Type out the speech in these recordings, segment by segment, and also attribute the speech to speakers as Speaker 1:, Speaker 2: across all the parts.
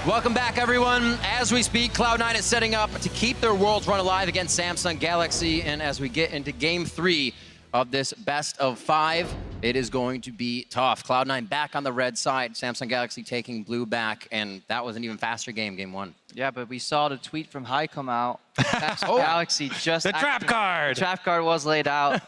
Speaker 1: Welcome back, everyone. As we speak, Cloud9 is setting up to keep their Worlds run alive against Samsung Galaxy. And as we get into Game 3 of this best of 5, it is going to be tough. Cloud9 back on the red side, Samsung Galaxy taking blue back, and that was an even faster game, Game 1.
Speaker 2: Yeah, but we saw the tweet from Hai come out. Samsung Galaxy just
Speaker 3: the trap card.
Speaker 2: The trap card was laid out.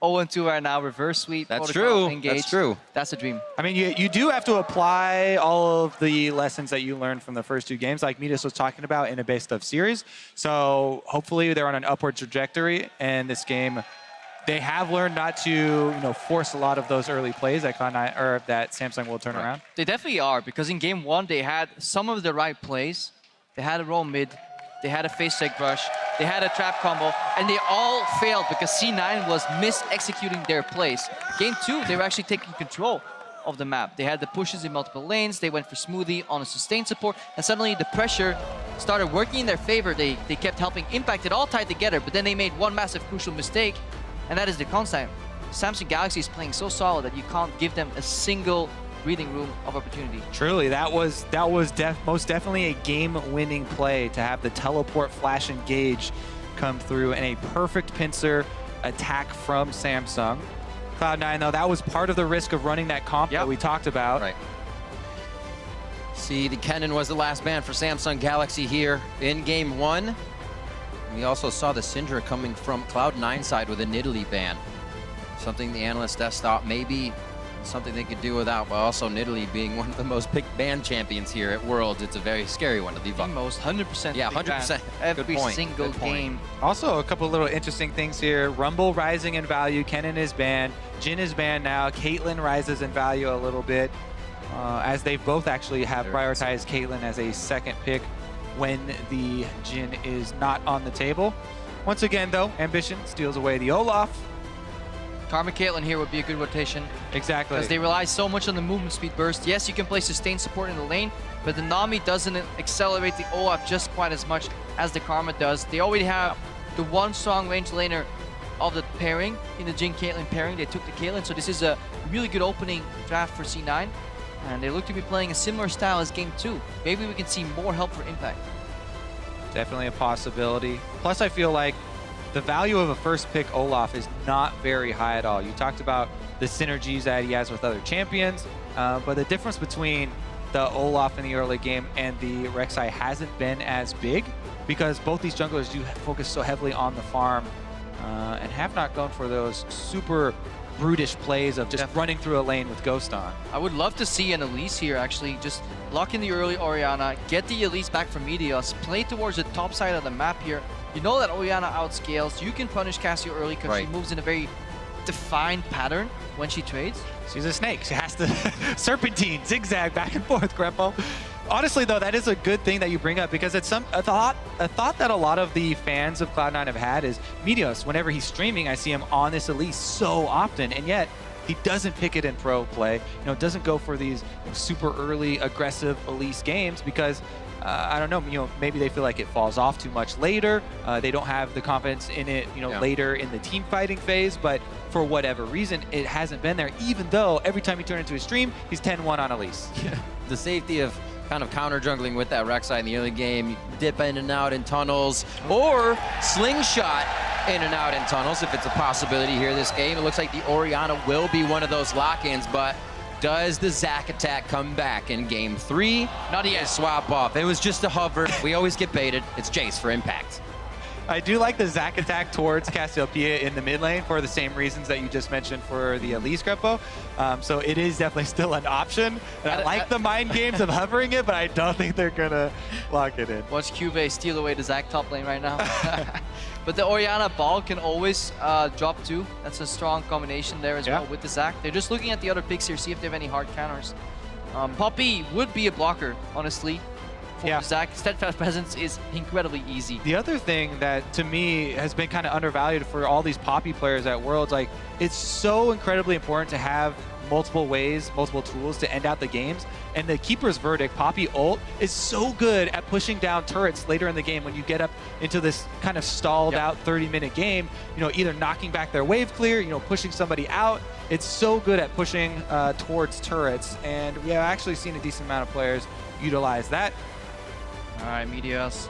Speaker 2: 0-2 right now, reverse sweep.
Speaker 1: That's true.
Speaker 2: Engaged.
Speaker 1: That's true.
Speaker 2: That's a dream.
Speaker 3: I mean, you do have to apply all of the lessons that you learned from the first 2 games, like Midas was talking about in a best of series. So hopefully they're on an upward trajectory, and this game, they have learned not to, force a lot of those early plays that Cloud9 or that Samsung will turn around.
Speaker 2: They definitely are, because in Game 1 they had some of the right plays. They had a roll mid, they had a face check brush, they had a trap combo, and they all failed because C9 was mis-executing their plays. Game 2, they were actually taking control of the map. They had the pushes in multiple lanes, they went for smoothie on a sustained support, and suddenly the pressure started working in their favor. They kept helping Impact, it all tied together, but then they made one massive crucial mistake, and that is the constant. Samsung Galaxy is playing so solid that you can't give them a single breathing room of opportunity.
Speaker 3: Truly, that was most definitely a game-winning play to have the teleport flash engage come through and a perfect pincer attack from Samsung. Cloud9, though, that was part of the risk of running that comp that we talked about.
Speaker 1: Right. See, the Kennen was the last ban for Samsung Galaxy here in Game 1. We also saw the Syndra coming from Cloud9 side with a Nidalee ban. Something the analyst devs thought maybe something they could do without, but also Nidalee being one of the most picked ban champions here at Worlds. It's a very scary one to leave up.
Speaker 2: Most 100%.
Speaker 1: Yeah, 100%.
Speaker 2: Every single game.
Speaker 3: Also, a couple little interesting things here. Rumble rising in value. Kennen is banned. Jhin is banned now. Caitlyn rises in value a little bit, as they both actually have prioritized Caitlyn as a second pick when the Jhin is not on the table. Once again, though, Ambition steals away the Olaf.
Speaker 2: Karma Caitlyn here would be a good rotation.
Speaker 3: Exactly.
Speaker 2: Because they rely so much on the movement speed burst. Yes, you can play sustained support in the lane, but the Nami doesn't accelerate the Olaf just quite as much as the Karma does. They already have the one strong range laner of the pairing, in the Jhin Caitlyn pairing. They took the Caitlyn, so this is a really good opening draft for C9. And they look to be playing a similar style as Game 2. Maybe we can see more help for Impact.
Speaker 3: Definitely a possibility. Plus, I feel like the value of a first pick Olaf is not very high at all. You talked about the synergies that he has with other champions, but the difference between the Olaf in the early game and the Rek'Sai hasn't been as big, because both these junglers do focus so heavily on the farm and have not gone for those super brutish plays of just running through a lane with Ghost on.
Speaker 2: I would love to see an Elise here, actually. Just lock in the early Orianna, get the Elise back from Meteos, play towards the top side of the map here. You know that Orianna outscales. You can punish Cassio early because she moves in a very defined pattern when she trades.
Speaker 3: She's a snake. She has to serpentine, zigzag, back and forth, Greppo. Honestly, though, that is a good thing that you bring up, because it's a thought that a lot of the fans of Cloud9 have had is Meteos. Whenever he's streaming, I see him on this Elise so often, and yet he doesn't pick it in pro play. Doesn't go for these super early aggressive Elise games because I don't know. Maybe they feel like it falls off too much later. They don't have the confidence in it. Later in the team fighting phase, but for whatever reason, it hasn't been there. Even though every time you turn into a stream, he's 10-1 on Elise.
Speaker 1: The safety of kind of counter jungling with that Rek'Sai in the early game. You dip in and out in tunnels, or slingshot in and out in tunnels if it's a possibility here this game. It looks like the Orianna will be one of those lock-ins, but does the Zac attack come back in Game 3? Not yet. Swap off. It was just a hover. We always get baited. It's Jace for Impact.
Speaker 3: I do like the Zac attack towards Cassiopeia in the mid lane for the same reasons that you just mentioned for the Elise Greppo. So it is definitely still an option. And I like the mind games of hovering it, but I don't think they're going to lock it in.
Speaker 2: Watch Cuvee steal away the Zac top lane right now. But the Orianna ball can always drop too. That's a strong combination there as well with the Zac. They're just looking at the other picks here, see if they have any hard counters. Poppy would be a blocker, honestly. For Zac, Steadfast Presence is incredibly easy.
Speaker 3: The other thing that, to me, has been kind of undervalued for all these Poppy players at Worlds, like, it's so incredibly important to have multiple ways, multiple tools to end out the games. And the Keeper's Verdict, Poppy ult, is so good at pushing down turrets later in the game when you get up into this kind of stalled out 30-minute game, either knocking back their wave clear, pushing somebody out. It's so good at pushing towards turrets. And we have actually seen a decent amount of players utilize that.
Speaker 2: All right, Meteos.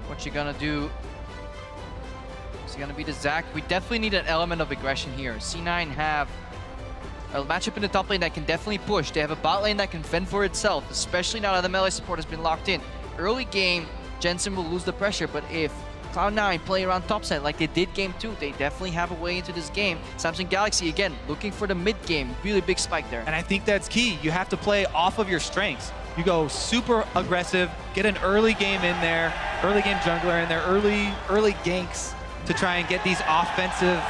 Speaker 2: What you gonna do? Is it gonna be the Zac? We definitely need an element of aggression here. C9 have a matchup in the top lane that can definitely push. They have a bot lane that can fend for itself, especially now that the melee support has been locked in. Early game, Jensen will lose the pressure, but if Cloud9 play around top side like they did game 2, they definitely have a way into this game. Samsung Galaxy, again, looking for the mid game. Really big spike there.
Speaker 3: And I think that's key. You have to play off of your strengths. You go super aggressive, get an early game in there, early game jungler in there, early ganks to try and get these offensive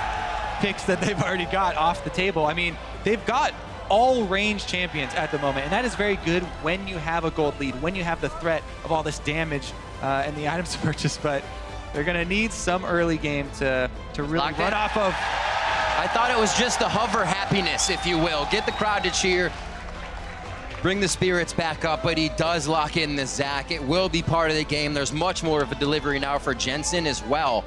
Speaker 3: picks that they've already got off the table. I mean, they've got all range champions at the moment, and that is very good when you have a gold lead, when you have the threat of all this damage and the items to purchase, but they're gonna need some early game to really run off of.
Speaker 1: I thought it was just the hover happiness, if you will. Get the crowd to cheer, bring the spirits back up, but he does lock in the Zac. It will be part of the game. There's much more of a delivery now for Jensen as well.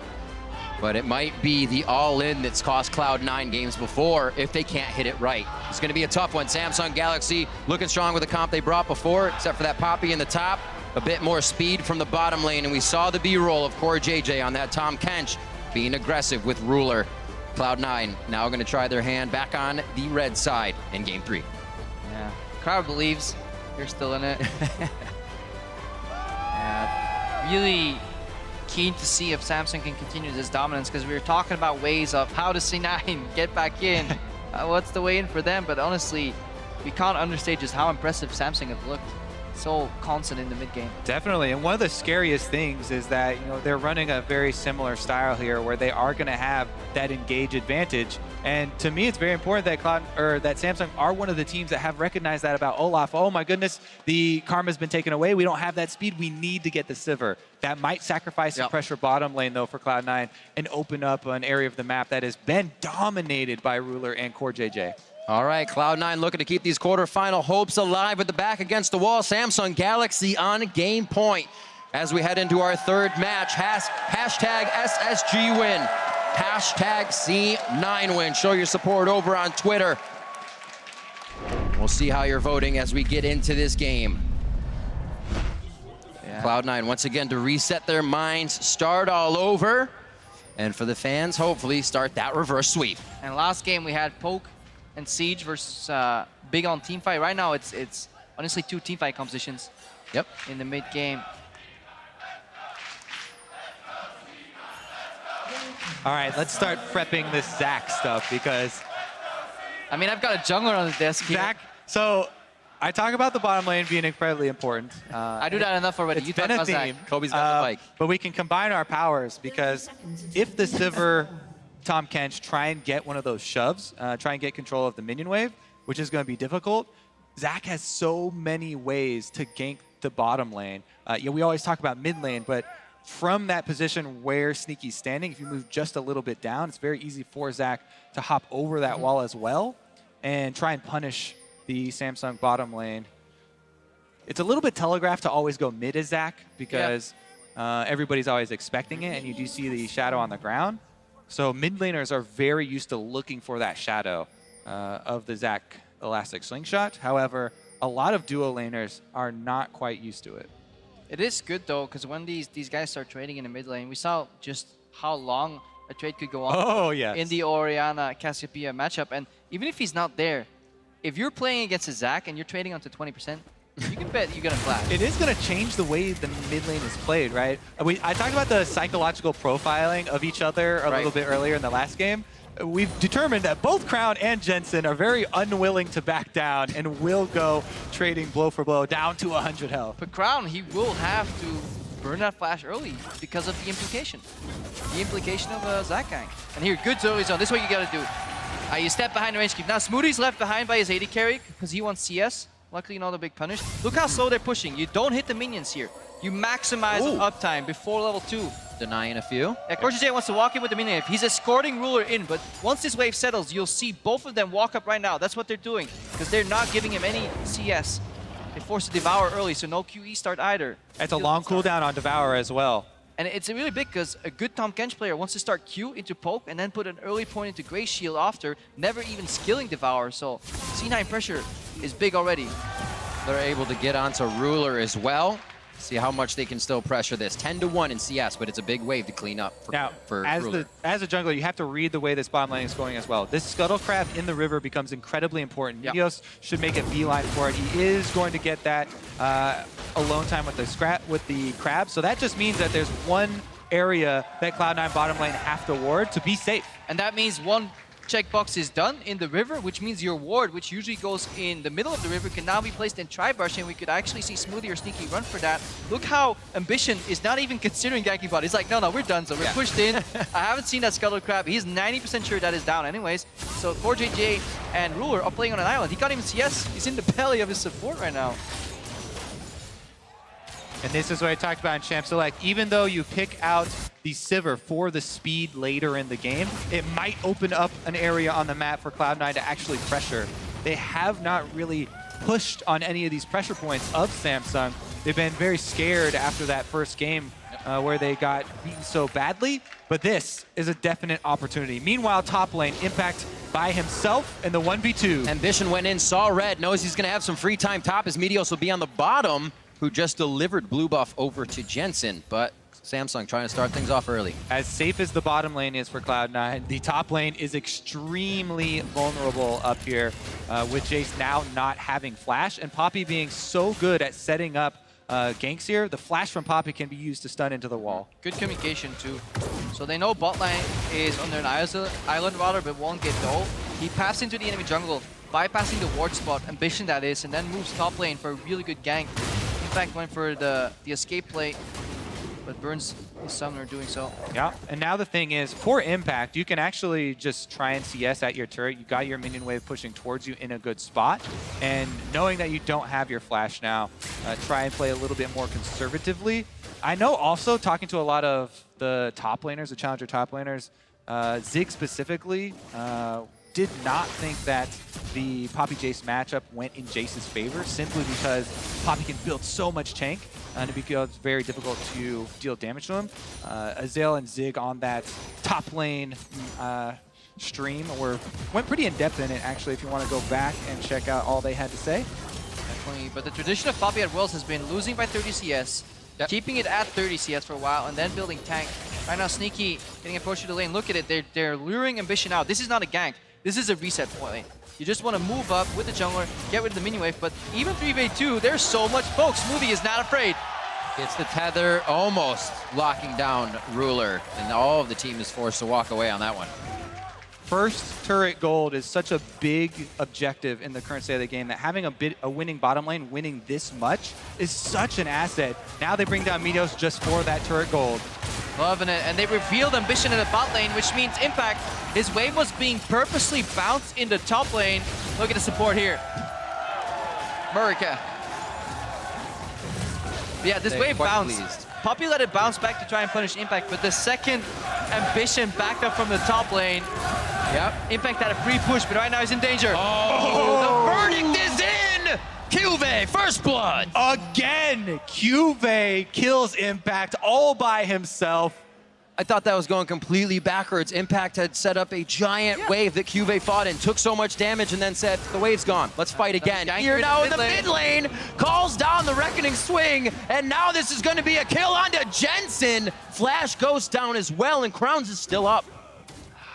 Speaker 1: But it might be the all-in that's cost Cloud9 games before if they can't hit it right. It's gonna be a tough one. Samsung Galaxy looking strong with the comp they brought before, except for that Poppy in the top. A bit more speed from the bottom lane, and we saw the B-roll of Core JJ on that Tom Kench being aggressive with Ruler. Cloud9 now gonna try their hand back on the red side in game 3.
Speaker 2: Yeah, crowd believes they're still in it. Yeah, really keen to see if Samsung can continue this dominance, because we were talking about ways of how does C9 get back in. What's the way in for them? But honestly, we can't understate just how impressive Samsung have looked. So constant in the mid game.
Speaker 3: Definitely, and one of the scariest things is that they're running a very similar style here, where they are going to have that engage advantage. And to me, it's very important that that Samsung are one of the teams that have recognized that about Olaf. Oh my goodness, the karma's been taken away. We don't have that speed. We need to get the Sivir. That might sacrifice some pressure bottom lane though for Cloud9 and open up an area of the map that has been dominated by Ruler and Core JJ.
Speaker 1: All right, Cloud9 looking to keep these quarterfinal hopes alive with the back against the wall. Samsung Galaxy on game point as we head into our third match. Hashtag SSG win. Hashtag C9 win. Show your support over on Twitter. We'll see how you're voting as we get into this game. Yeah. Cloud9 once again to reset their minds, start all over, and for the fans, hopefully start that reverse sweep.
Speaker 2: And last game we had Poke and Siege versus Big on teamfight. Right now it's honestly 2 teamfight compositions.
Speaker 1: Yep.
Speaker 2: In the mid game.
Speaker 3: All right, let's start prepping this Zac stuff, because
Speaker 2: I mean, I've got a jungler on the desk here.
Speaker 3: Zac, so I talk about the bottom lane being incredibly important.
Speaker 2: I do that enough already.
Speaker 3: It's
Speaker 2: You
Speaker 3: been
Speaker 2: talk
Speaker 3: a
Speaker 2: about Zac.
Speaker 3: theme.
Speaker 1: Kobe's got the mic.
Speaker 3: But we can combine our powers, because if the Sivir Tom Kench try and get one of those shoves, try and get control of the minion wave, which is going to be difficult, Zac has so many ways to gank the bottom lane. We always talk about mid lane, but from that position where Sneaky's standing, if you move just a little bit down, it's very easy for Zac to hop over that wall as well and try and punish the Samsung bottom lane. It's a little bit telegraphed to always go mid as Zac, because everybody's always expecting it, and you do see the shadow on the ground. So mid laners are very used to looking for that shadow of the Zac Elastic Slingshot. However, a lot of duo laners are not quite used to it.
Speaker 2: It is good though, because when these guys start trading in the mid lane, we saw just how long a trade could go on.
Speaker 3: Oh, yes.
Speaker 2: In the Orianna Cassiopeia matchup. And even if he's not there, if you're playing against a Zac and you're trading onto 20%, you can bet you're gonna flash.
Speaker 3: It is gonna change the way the mid lane is played, right? I talked about the psychological profiling of each other a little bit earlier in the last game. We've determined that both Crown and Jensen are very unwilling to back down and will go trading blow for blow down to 100 health.
Speaker 2: But Crown, he will have to burn that flash early because of the implication. The implication of a Zac gank. And here, good early zone. This is what you gotta do. You step behind the range keep. Now Smoothie's left behind by his AD carry because he wants CS. Luckily, not a big punish. Look how slow they're pushing. You don't hit the minions here. You maximize uptime before level 2.
Speaker 1: Denying a few.
Speaker 2: Yeah, Core JJ wants to walk in with the minion wave. He's escorting Ruler in, but once this wave settles, you'll see both of them walk up right now. That's what they're doing, because they're not giving him any CS. They force to Devour early, so no QE start either.
Speaker 3: It's a long cooldown on Devour as well.
Speaker 2: And it's really big, because a good Tahm Kench player wants to start Q into Poke and then put an early point into Grey Shield after, never even skilling Devour. So C9 pressure is big already.
Speaker 1: They're able to get onto Ruler as well. See how much they can still pressure this. 10-1 in CS, but it's a big wave to clean up for Ruler.
Speaker 3: As a jungler, you have to read the way this bottom lane is going as well. This Scuttle Crab in the river becomes incredibly important.
Speaker 2: Yep.
Speaker 3: Meteos should make a beeline for it. He is going to get that alone time with the crab, so that just means that there's one area that Cloud9 bottom lane have to ward to be safe.
Speaker 2: And that means one checkbox is done in the river, which means your ward, which usually goes in the middle of the river, can now be placed in Tri-Brush, and we could actually see Smoothie or Sneaky run for that. Look how Ambition is not even considering ganking bot. He's like, no, we're done, so we're pushed in. I haven't seen that Scuttle Crab. He's 90% sure that is down anyways. So 4JJ and Ruler are playing on an island. He can't even CS. He's in the belly of his support right now.
Speaker 3: And this is what I talked about in Champ Select. Even though you pick out the Sivir for the speed later in the game, it might open up an area on the map for Cloud9 to actually pressure. They have not really pushed on any of these pressure points of Samsung. They've been very scared after that first game where they got beaten so badly, but this is a definite opportunity. Meanwhile, top lane, Impact by himself in the 1v2.
Speaker 1: Ambition went in, saw red, knows he's going to have some free time top as Meteos will be on the bottom, who just delivered blue buff over to Jensen, but Samsung trying to start things off early.
Speaker 3: As safe as the bottom lane is for Cloud9, the top lane is extremely vulnerable up here with Jace now not having flash and Poppy being so good at setting up ganks here. The flash from Poppy can be used to stun into the wall.
Speaker 2: Good communication too. So they know bot lane is under an island router but won't get gold. He passed into the enemy jungle, bypassing the ward spot, Ambition that is, and then moves top lane for a really good gank. In fact, went for the escape play, but burns his summoner doing so.
Speaker 3: Yeah, and now the thing is, for Impact, you can actually just try and CS at your turret. You got your minion wave pushing towards you in a good spot, and knowing that you don't have your flash now, try and play a little bit more conservatively. I know also, talking to a lot of the top laners, the challenger top laners, Zig specifically, did not think that the Poppy Jace matchup went in Jace's favor simply because Poppy can build so much tank and it becomes very difficult to deal damage to him. Azael and Zig on that top lane stream went pretty in depth in it actually if you want to go back and check out all they had to say.
Speaker 2: Definitely, but the tradition of Poppy at Worlds has been losing by 30 CS, keeping it at 30 CS for a while, and then building tank. Right now, Sneaky getting approached to the lane. Look at it, they're luring Ambition out. This is not a gank. This is a reset point. You just want to move up with the jungler, get rid of the minion wave, but even 3v2, there's so much folks. Smoothie is not afraid.
Speaker 1: It's the tether almost locking down Ruler, and all of the team is forced to walk away on that one.
Speaker 3: First turret gold is such a big objective in the current state of the game that having a winning bottom lane, winning this much, is such an asset. Now they bring down Meteos just for that turret gold.
Speaker 2: Loving it, and they revealed Ambition in the bot lane, which means Impact, his wave was being purposely bounced in the top lane. Look at the support here. Murica. Yeah, this wave bounced. Poppy let it bounce back to try and punish Impact, but the second Ambition backed up from the top lane, Impact had a free push, but right now he's in danger.
Speaker 1: Oh, the verdict is in! Cuve, first blood!
Speaker 3: Again, Cuve kills Impact all by himself.
Speaker 1: I thought that was going completely backwards. Impact had set up a giant wave that Cuve fought in, took so much damage, and then said, the wave's gone, let's fight again. Here now in the mid lane, calls down the Reckoning Swing, and now this is going to be a kill onto Jensen. Flash goes down as well, and Crowns is still up.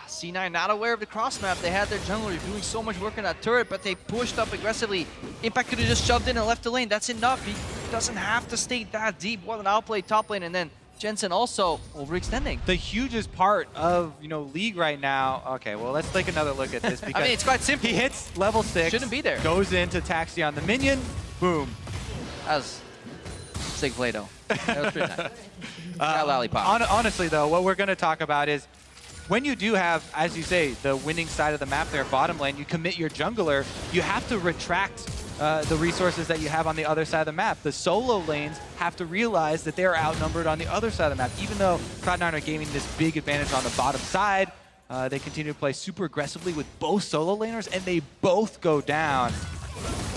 Speaker 2: C9 not aware of the cross map. They had their jungler doing so much work on that turret, but they pushed up aggressively. Impact could have just shoved in and left the lane. That's enough. He doesn't have to stay that deep. What an outplay top lane, and then Jensen also overextending.
Speaker 3: The hugest part of League right now. Okay, well let's take another look at this because
Speaker 2: I mean, it's quite simple.
Speaker 3: He hits level 6.
Speaker 2: Shouldn't be there.
Speaker 3: Goes into Taxi on the minion. Boom.
Speaker 2: That was sick play though. That was pretty nice.
Speaker 1: Lollipop.
Speaker 3: Honestly though, what we're going to talk about is when you do have, as you say, the winning side of the map there, bottom lane, you commit your jungler, you have to retract the resources that you have on the other side of the map. The solo lanes have to realize that they are outnumbered on the other side of the map. Even though Cloud9 are gaining this big advantage on the bottom side, they continue to play super aggressively with both solo laners, and they both go down.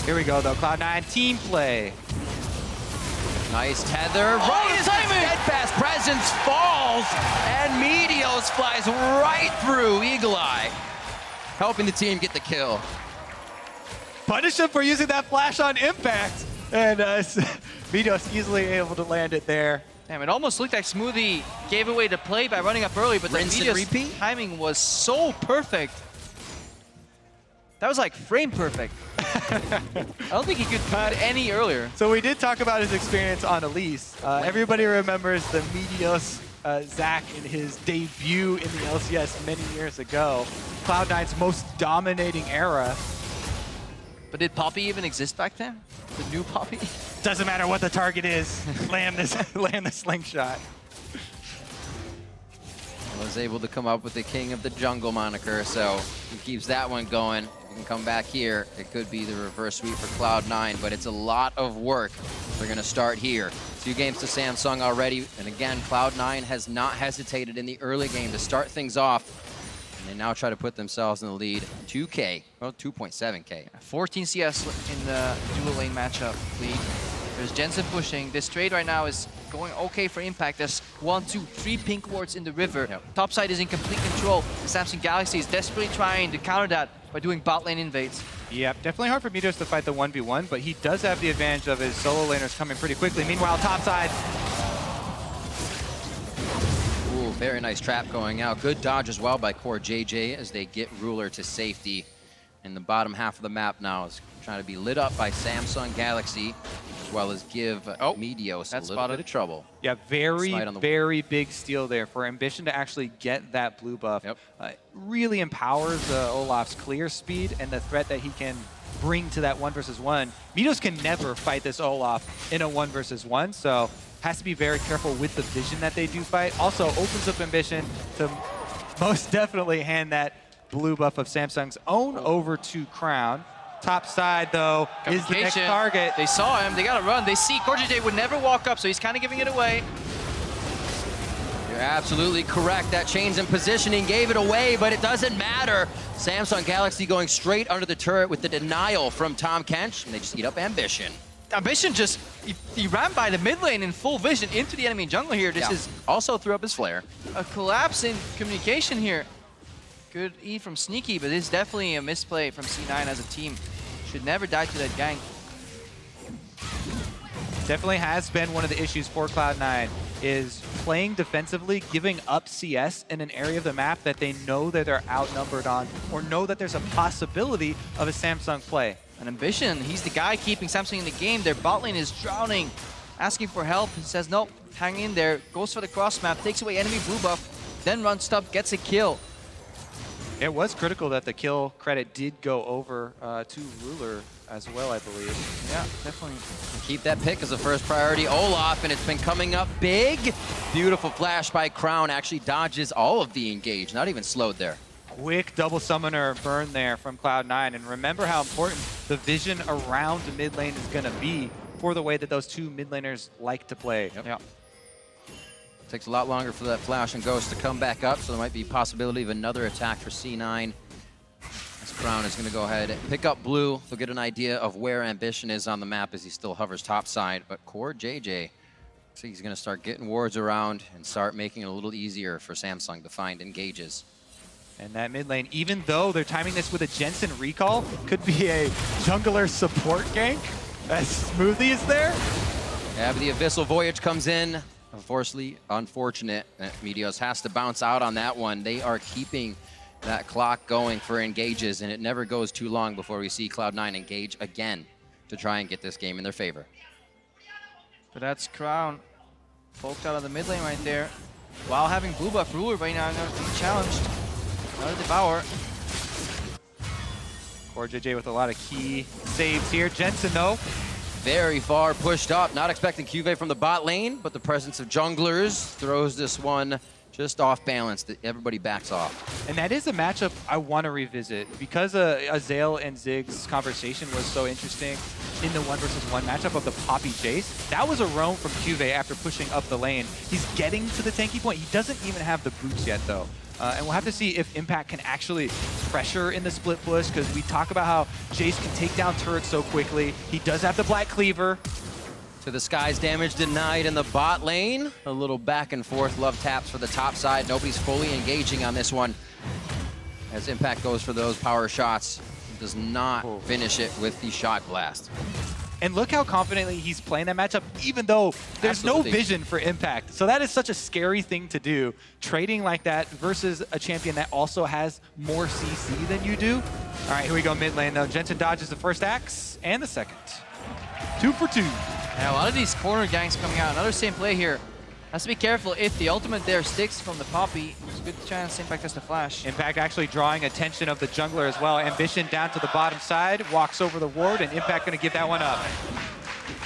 Speaker 3: Here we go, though. Cloud9 team play.
Speaker 1: Nice tether. Right as steadfast presence falls, and Meteos flies right through Eagle Eye, helping the team get the kill.
Speaker 3: Punish him for using that flash on Impact. And Meteos easily able to land it there.
Speaker 2: Damn, it almost looked like Smoothie gave away the play by running up early, but the
Speaker 1: Rinse and
Speaker 2: Meteos
Speaker 1: repeat?
Speaker 2: timing was so perfect. That was like frame perfect. I don't think he could do it any earlier.
Speaker 3: So we did talk about his experience on Elise. Everybody remembers the Meteos Zach in his debut in the LCS many years ago. Cloud9's most dominating era.
Speaker 2: But did Poppy even exist back then? The new Poppy?
Speaker 3: Doesn't matter what the target is, land the slingshot.
Speaker 1: Was able to come up with the king of the jungle moniker, so he keeps that one going. He can come back here. It could be the reverse sweep for Cloud9, but it's a lot of work. They're going to start here. 2 games to Samsung already, and again, Cloud9 has not hesitated in the early game to start things off. And they now try to put themselves in the lead. 2K, well, 2.7K.
Speaker 2: 14 CS in the dual lane matchup league. There's Jensen pushing. This trade right now is going okay for Impact. There's 1, 2, 3 pink wards in the river.
Speaker 1: Yep.
Speaker 2: Top side is in complete control. The Samsung Galaxy is desperately trying to counter that by doing bot lane invades.
Speaker 3: Yep, definitely hard for Meteos to fight the 1v1, but he does have the advantage of his solo laners coming pretty quickly. Meanwhile, topside.
Speaker 1: Ooh, very nice trap going out. Good dodge as well by Core JJ as they get Ruler to safety. In the bottom half of the map now is trying to be lit up by Samsung Galaxy, as well as give Meteos a little bit of trouble.
Speaker 3: Yeah, very big steal there for Ambition to actually get that blue buff.
Speaker 1: Yep.
Speaker 3: Really empowers Olaf's clear speed and the threat that he can bring to that 1 versus 1. Meteos can never fight this Olaf in a 1 versus 1, so has to be very careful with the vision that they do fight. Also opens up Ambition to most definitely hand that blue buff of Samsung's own over to Crown. Top side, though, is the next target.
Speaker 2: They saw him. They got to run. They see CoreJJ would never walk up, so he's kind of giving it away.
Speaker 1: You're absolutely correct. That change in positioning gave it away, but it doesn't matter. Samsung Galaxy going straight under the turret with the denial from Tom Kench, and they just eat up Ambition.
Speaker 2: Ambition just, he ran by the mid lane in full vision into the enemy jungle here. This is
Speaker 1: also threw up his flare.
Speaker 2: A collapse in communication here. Good E from Sneaky, but this is definitely a misplay from C9 as a team. Should never die to that gank.
Speaker 3: Definitely has been one of the issues for Cloud9 is playing defensively, giving up CS in an area of the map that they know that they're outnumbered on or know that there's a possibility of a Samsung play.
Speaker 2: An Ambition, he's the guy keeping Samsung in the game. Their bot lane is drowning, asking for help. He says, nope, hang in there, goes for the cross map, takes away enemy blue buff, then runs top, gets a kill.
Speaker 3: It was critical that the kill credit did go over to Ruler as well, I believe.
Speaker 2: Yeah, definitely.
Speaker 1: Keep that pick as a first priority. Olaf, and it's been coming up big. Beautiful flash by Crown. Actually dodges all of the engage, not even slowed there.
Speaker 3: Quick double summoner burn there from Cloud9. And remember how important the vision around the mid lane is going to be for the way that those 2 mid laners like to play.
Speaker 1: Yep. Takes a lot longer for that flash and ghost to come back up, so there might be possibility of another attack for C9. As Crown is going to go ahead and pick up blue. They'll get an idea of where Ambition is on the map as he still hovers topside. But Core JJ, looks like he's going to start getting wards around and start making it a little easier for Samsung to find engages.
Speaker 3: And that mid lane, even though they're timing this with a Jensen recall, could be a jungler support gank as Smoothie is there.
Speaker 1: Yeah, but the Abyssal Voyage comes in. Unfortunately, unfortunate that Meteos has to bounce out on that one. They are keeping that clock going for engages, and it never goes too long before we see Cloud9 engage again to try and get this game in their favor.
Speaker 2: But that's Crown poked out of the mid lane right there. While having blue buff Ruler right now being challenged. Another Devour.
Speaker 3: Core JJ with a lot of key saves here. Jensen, though,
Speaker 1: very far pushed up. Not expecting QV from the bot lane, but the presence of junglers throws this one just off balance. Everybody backs off.
Speaker 3: And that is a matchup I want to revisit because Azale and Zig's conversation was so interesting in the 1 versus 1 matchup of the Poppy Jace. That was a roam from QV after pushing up the lane. He's getting to the tanky point. He doesn't even have the boots yet, though. And we'll have to see if Impact can actually pressure in the split push, because we talk about how Jace can take down turrets so quickly. He does have the Black Cleaver.
Speaker 1: To the skies, damage denied in the bot lane. A little back and forth love taps for the top side. Nobody's fully engaging on this one. As Impact goes for those power shots, does not finish it with the shock blast.
Speaker 3: And look how confidently he's playing that matchup, even though there's no vision for impact. So that is such a scary thing to do, trading like that versus a champion that also has more CC than you do. All right, here we go mid lane though. Jensen dodges the first axe and the second. 2 for 2.
Speaker 2: Yeah, a lot of these corner ganks coming out. Another same play here. Has to be careful if the ultimate there sticks from the Poppy. There's a good chance Impact has the flash.
Speaker 3: Impact actually drawing attention of the jungler as well. Ambition down to the bottom side, walks over the ward, and Impact gonna give that one up.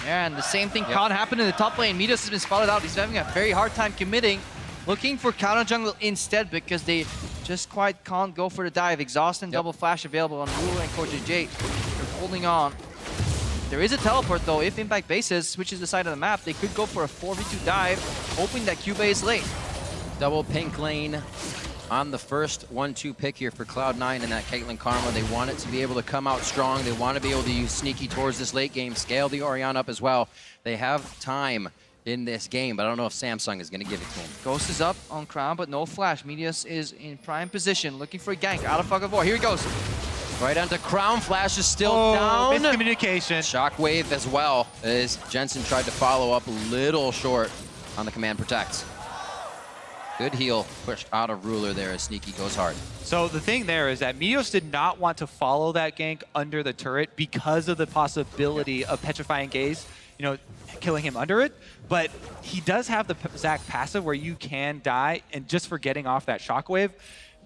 Speaker 2: Yeah, and the same thing can't happen in the top lane. Midas has been spotted out. He's having a very hard time committing. Looking for counter jungle instead because they just quite can't go for the dive. Exhaust and double flash available on Ruler and CoreJJ. They're holding on. There is a teleport though. If Impact bases switches the side of the map, they could go for a 4v2 dive, hoping that QB is late.
Speaker 1: Double pink lane on the first 1-2 pick here for Cloud9 and that Caitlyn Karma. They want it to be able to come out strong. They want to be able to use sneaky towards this late game, scale the Orianna up as well. They have time in this game, but I don't know if Samsung is going to give it to him.
Speaker 2: Ghost is up on Crown, but no flash. Medius is in prime position, looking for a gank out of Fog of War. Here he goes.
Speaker 1: Right onto Crown. Flash is still down.
Speaker 3: Miscommunication.
Speaker 1: Shockwave as well, as Jensen tried to follow up a little short on the command protect. Good heal pushed out of Ruler there as Sneaky goes hard.
Speaker 3: So the thing there is that Mios did not want to follow that gank under the turret because of the possibility of Petrifying Gaze, you know, killing him under it. But he does have the Zac passive where you can die, and just for getting off that Shockwave.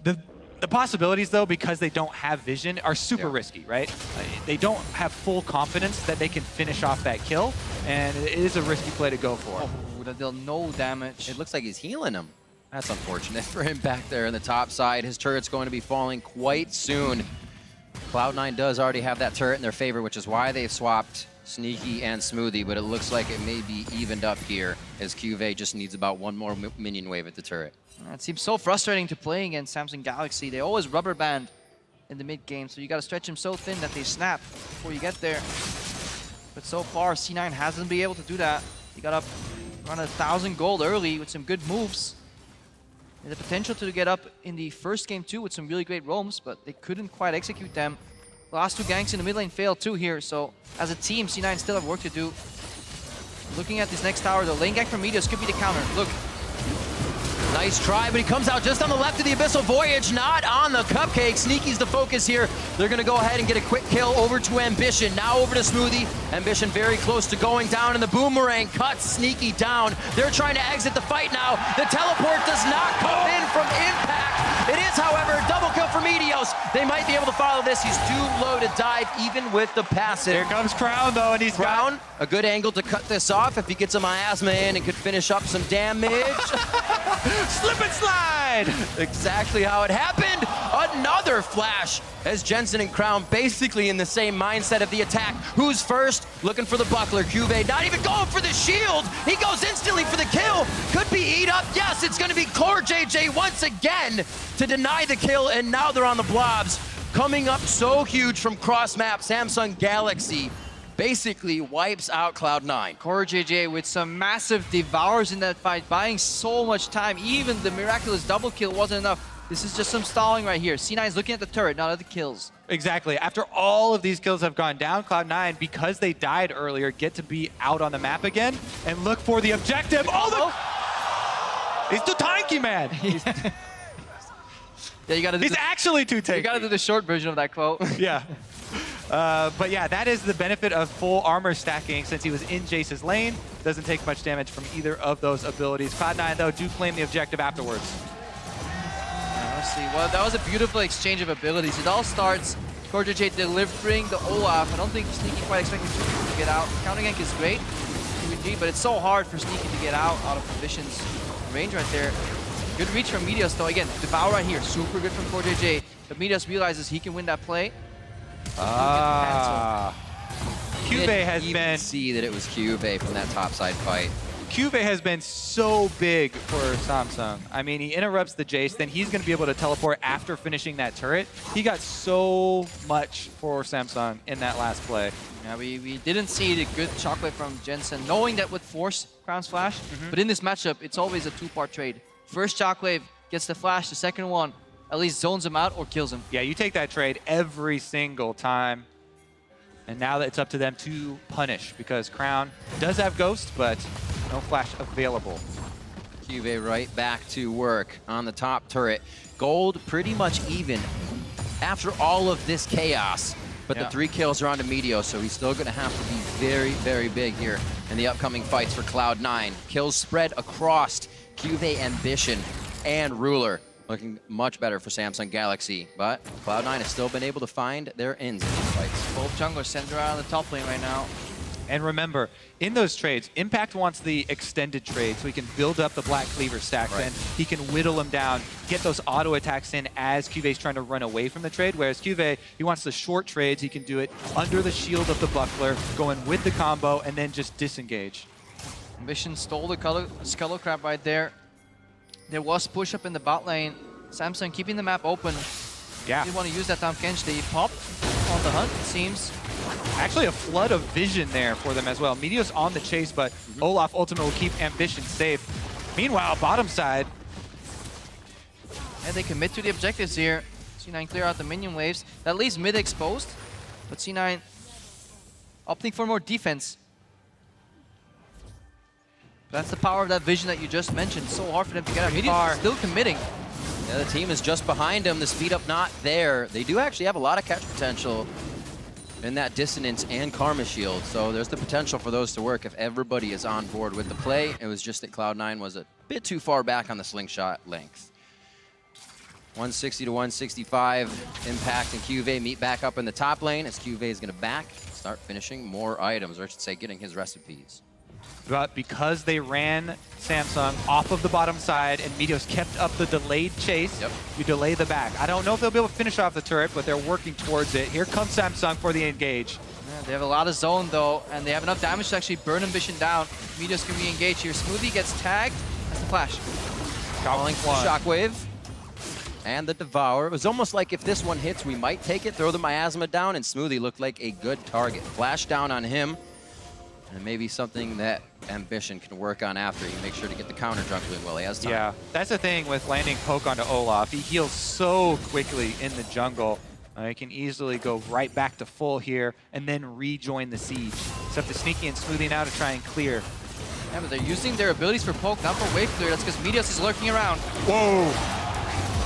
Speaker 3: The possibilities, though, because they don't have vision, are super risky, right? They don't have full confidence that they can finish off that kill, and it is a risky play to go for.
Speaker 2: Oh, that dealt no damage.
Speaker 1: It looks like he's healing him. That's unfortunate for him back there in the top side. His turret's going to be falling quite soon. Cloud9 does already have that turret in their favor, which is why they've swapped Sneaky and Smoothie, but it looks like it may be evened up here as QV just needs about one more minion wave at the turret.
Speaker 2: It seems so frustrating to play against Samsung Galaxy. They always rubber band in the mid game, so you got to stretch them so thin that they snap before you get there. But so far, C9 hasn't been able to do that. He got up around 1,000 gold early with some good moves. And the potential to get up in the first game too with some really great roams, but they couldn't quite execute them. The last two ganks in the mid lane failed too here, so as a team, C9 still have work to do. Looking at this next tower, the lane gank from Medius could be the counter. Look.
Speaker 1: Nice try, but he comes out just on the left of the Abyssal Voyage, not on the Cupcake. Sneaky's the focus here. They're gonna go ahead and get a quick kill over to Ambition. Now over to Smoothie. Ambition very close to going down, and the Boomerang cuts Sneaky down. They're trying to exit the fight now. The teleport does not come in from Impact. It is, however, a double kill for Medios. They might be able to follow this. He's too low to dive, even with the passive.
Speaker 3: Here comes Crown, though, and he's
Speaker 1: Crown, a good angle to cut this off. If he gets a miasma in, it could finish up some damage.
Speaker 3: Slip and slide!
Speaker 1: Exactly how it happened. Another flash as Jensen and Crown basically in the same mindset of the attack. Who's first? Looking for the buckler. Cuvée not even going for the shield. He goes instantly for the kill. Could be eat up. Yes, it's going to be CoreJJ once again to deny the kill, and now they're on the blobs. Coming up so huge from cross map, Samsung Galaxy basically wipes out Cloud9.
Speaker 2: CoreJJ with some massive devours in that fight, buying so much time. Even the miraculous double kill wasn't enough. This is just some stalling right here. C9 is looking at the turret, not at the kills.
Speaker 3: Exactly. After all of these kills have gone down, Cloud9, because they died earlier, get to be out on the map again and look for the objective. He's too tanky, man.
Speaker 2: Yeah, you gotta do
Speaker 3: He's actually too tanky.
Speaker 2: You gotta do the short version of that quote.
Speaker 3: Yeah. But yeah, that is the benefit of full armor stacking since he was in Jace's lane. Doesn't take much damage from either of those abilities. Cloud9, though, do claim the objective afterwards.
Speaker 2: Let's see. Well, that was a beautiful exchange of abilities. It all starts CoreJJ delivering the Olaf. I don't think Sneaky quite expected to get out. Counter gank is great, but it's so hard for Sneaky to get out of Ambition's range right there. Good reach from Medius, though. Again, Devour right here. Super good from CoreJJ. But Medius realizes he can win that play.
Speaker 3: QV has been...
Speaker 1: see that it was QV from that topside fight.
Speaker 3: QV has been so big for Samsung. I mean, he interrupts the Jace, then he's going to be able to teleport after finishing that turret. He got so much for Samsung in that last play.
Speaker 2: Yeah, we didn't see the good shockwave from Jensen, knowing that would force Crown's flash. But in this matchup, it's always a two-part trade. First shockwave gets the flash, the second one at least zones him out or kills him.
Speaker 3: Yeah, you take that trade every single time. And now it's up to them to punish because Crown does have Ghost, but no flash available.
Speaker 1: Juve right back to work on the top turret. Gold pretty much even after all of this chaos. But the 3 kills are onto Meteos, so he's still going to have to be very, very big here in the upcoming fights for Cloud9. Kills spread across Juve, Ambition, and Ruler. Looking much better for Samsung Galaxy, but Cloud9 has still been able to find their ends in these fights.
Speaker 2: Both junglers centered around the top lane right now.
Speaker 3: And remember, in those trades, Impact wants the extended trade so he can build up the Black Cleaver stacks and he can whittle them down, get those auto attacks in as QV's trying to run away from the trade, whereas QV, he wants the short trades. He can do it under the shield of the Buckler, going with the combo, and then just disengage.
Speaker 2: Ambition stole the Skull Crab right there. There was push up in the bot lane. Samsung keeping the map open.
Speaker 3: Yeah.
Speaker 2: They want to use that Tahm Kench. They pop on the hunt, it seems.
Speaker 3: Actually, a flood of vision there for them as well. Meteos on the chase, but Olaf ultimately will keep Ambition safe. Meanwhile, bottom side.
Speaker 2: And they commit to the objectives here. C9 clear out the minion waves. That leaves mid exposed, but C9 opting for more defense. That's the power of that vision that you just mentioned. So hard for them to get out. Meteos still committing.
Speaker 1: Yeah, the team is just behind him. The speed up not there. They do actually have a lot of catch potential in that Dissonance and Karma Shield. So there's the potential for those to work if everybody is on board with the play. It was just that Cloud9 was a bit too far back on the slingshot length. 160 to 165. Impact and QV meet back up in the top lane as QV is going to start finishing more items, or I should say getting his recipes.
Speaker 3: But because they ran Samsung off of the bottom side and Meteos kept up the delayed chase, you delay the back. I don't know if they'll be able to finish off the turret, but they're working towards it. Here comes Samsung for the engage.
Speaker 2: Yeah, they have a lot of zone though, and they have enough damage to actually burn Ambition down. Meteos can re-engage here. Smoothie gets tagged. That's the flash.
Speaker 1: Calling for the Shockwave. And the Devour. It was almost like if this one hits, we might take it, throw the Miasma down, and Smoothie looked like a good target. Flash down on him. And maybe something that Ambition can work on after. You make sure to get the counter jungling while he has time.
Speaker 3: Yeah, that's the thing with landing poke onto Olaf. He heals so quickly in the jungle. He can easily go right back to full here and then rejoin the siege. It's up to Sneaky and Smoothie now to try and clear.
Speaker 2: Yeah, but they're using their abilities for poke, not for wave clear. That's because Meteos is lurking around.
Speaker 3: Whoa!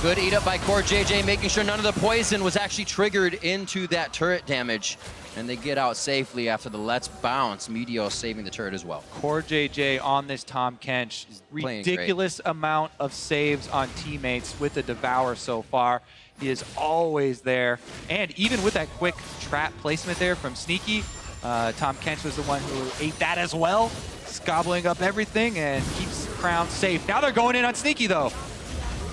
Speaker 1: Good eat up by Core JJ, making sure none of the poison was actually triggered into that turret damage. And they get out safely after the Let's Bounce. Meteos saving the turret as well.
Speaker 3: Core JJ on this Tahm Kench. Ridiculous amount of saves on teammates with the Devour so far. He is always there. And even with that quick trap placement there from Sneaky, Tahm Kench was the one who ate that as well. Gobbling up everything and keeps Crown safe. Now they're going in on Sneaky though.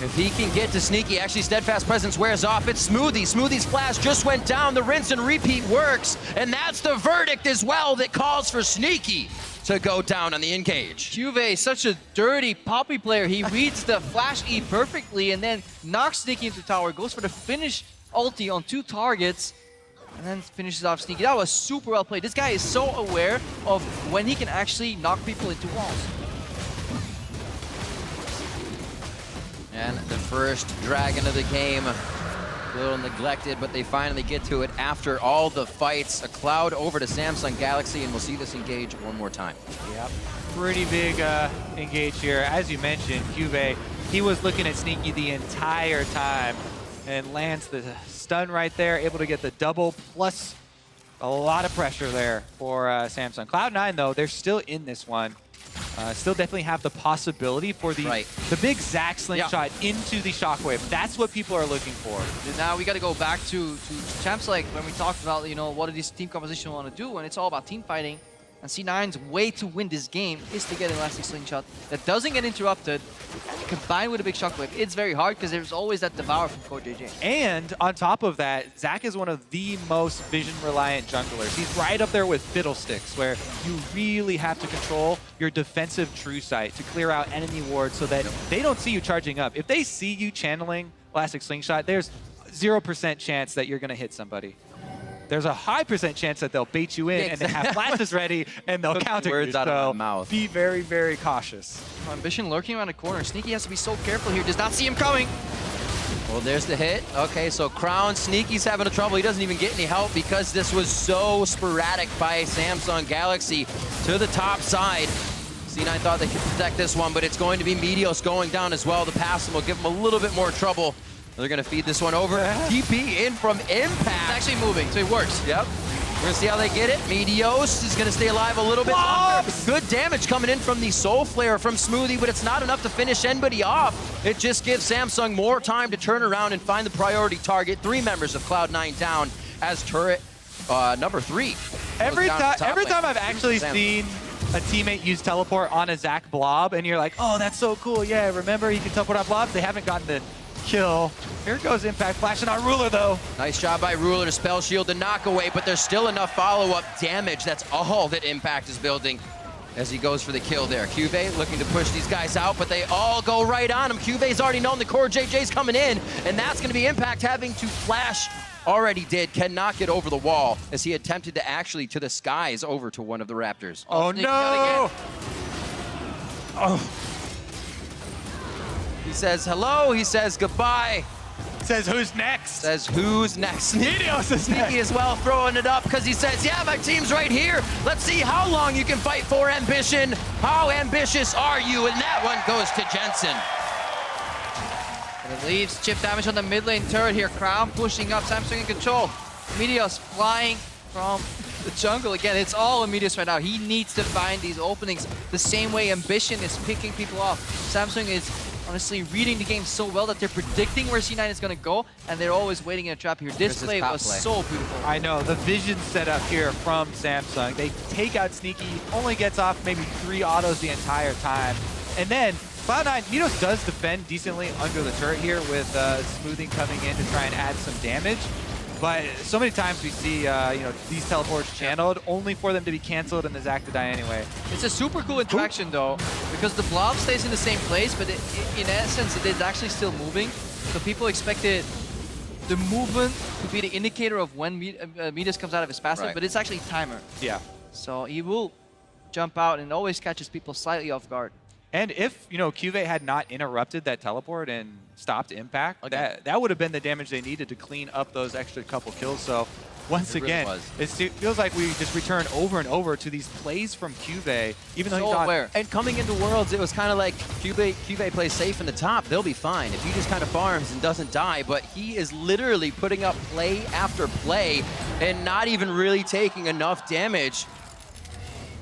Speaker 1: If he can get to Sneaky, actually Steadfast Presence wears off. It's Smoothie. Smoothie's flash just went down. The rinse and repeat works. And that's the verdict as well that calls for Sneaky to go down on the engage.
Speaker 2: Juve, such a dirty Poppy player. He reads the flash E perfectly and then knocks Sneaky into tower. Goes for the finish ulti on 2 targets. And then finishes off Sneaky. That was super well played. This guy is so aware of when he can actually knock people into walls.
Speaker 1: And the first dragon of the game, a little neglected, but they finally get to it after all the fights. A Cloud over to Samsung Galaxy, and we'll see this engage one more time.
Speaker 3: Yep, pretty big engage here. As you mentioned, Juve, he was looking at Sneaky the entire time and lands the stun right there, able to get the double, plus a lot of pressure there for Samsung. Cloud9, though, they're still in this one. Still definitely have the possibility for the big Zac slingshot into the Shockwave. That's what people are looking for.
Speaker 2: Now we got to go back to champs like when we talked about, you know, what does this team composition want to do, and it's all about team fighting. And C9's way to win this game is to get an Elastic Slingshot that doesn't get interrupted, combined with a big Shockwave. It's very hard because there's always that Devour from Core JJ.
Speaker 3: And on top of that, Zac is one of the most vision-reliant junglers. He's right up there with Fiddlesticks, where you really have to control your defensive true sight to clear out enemy wards so that they don't see you charging up. If they see you channeling Elastic Slingshot, there's 0% chance that you're going to hit somebody. There's a high % chance that they'll bait you in and they have flashes ready and they'll counter you.
Speaker 1: Words out of my mouth.
Speaker 3: Be very, very cautious.
Speaker 2: Ambition lurking around the corner. Sneaky has to be so careful here. Does not see him coming.
Speaker 1: Well, there's the hit. Okay, so Crown, Sneaky's having a trouble. He doesn't even get any help because this was so sporadic by Samsung Galaxy to the top side. C9 thought they could protect this one, but it's going to be Meteos going down as well. The pass will give them a little bit more trouble. They're going to feed this one over. TP in from Impact.
Speaker 2: It's actually moving, so it works.
Speaker 1: Yep. We're going to see how they get it. Meteos is going to stay alive a little bit longer. Good damage coming in from the Soul Flare from Smoothie, but it's not enough to finish anybody off. It just gives Samsung more time to turn around and find the priority target. 3 members of Cloud9 down as turret number 3.
Speaker 3: Every time I've actually seen a teammate use teleport on a Zach Blob, and you're like, oh, that's so cool. Yeah, remember, he can teleport on blobs. They haven't gotten the kill. Here goes Impact flashing on Ruler, though.
Speaker 1: Nice job by Ruler to spell shield the knockaway, but there's still enough follow-up damage. That's all that Impact is building as he goes for the kill there. Cuvée looking to push these guys out, but they all go right on him. Cuvé's already known the core JJ's coming in, and that's going to be Impact having to flash. Already did, cannot get over the wall as he attempted to actually to the skies over to one of the Raptors.
Speaker 3: Oh no!
Speaker 1: Oh. He says hello, he says goodbye.
Speaker 3: Says who's next?
Speaker 1: Says who's next?
Speaker 3: Meteos is
Speaker 1: Sneaky
Speaker 3: next.
Speaker 1: as well throwing it up because he says, yeah, my team's right here. Let's see how long you can fight for ambition. How ambitious are you? And that one goes to Jensen.
Speaker 2: And it leaves chip damage on the mid lane turret here. Crown pushing up, Samsung in control. Meteos flying from the jungle. Again, it's all on Meteos right now. He needs to find these openings the same way Ambition is picking people off. Samsung is honestly reading the game so well that they're predicting where C9 is going to go, and they're always waiting in a trap here. This play was so beautiful.
Speaker 3: I know, the vision set up here from Samsung. They take out Sneaky, only gets off maybe 3 autos the entire time. And then Cloud9, Meteos does defend decently under the turret here with Smoothing coming in to try and add some damage. But so many times we see these teleports channeled only for them to be canceled and the Zac to die anyway.
Speaker 2: It's a super cool interaction though, because the blob stays in the same place, but in essence it is actually still moving. So people expected the movement to be the indicator of when Meteos comes out of his passive, but it's actually timer.
Speaker 3: Yeah.
Speaker 2: So he will jump out and always catches people slightly off guard.
Speaker 3: And if, Cuvée had not interrupted that teleport and stopped Impact, that would have been the damage they needed to clean up those extra couple kills. So once again, it feels like we just return over and over to these plays from Cuvée, even though he's not
Speaker 2: aware.
Speaker 1: And coming into Worlds, it was kind of like Cuvée plays safe in the top, they'll be fine. If he just kind of farms and doesn't die, but he is literally putting up play after play and not even really taking enough damage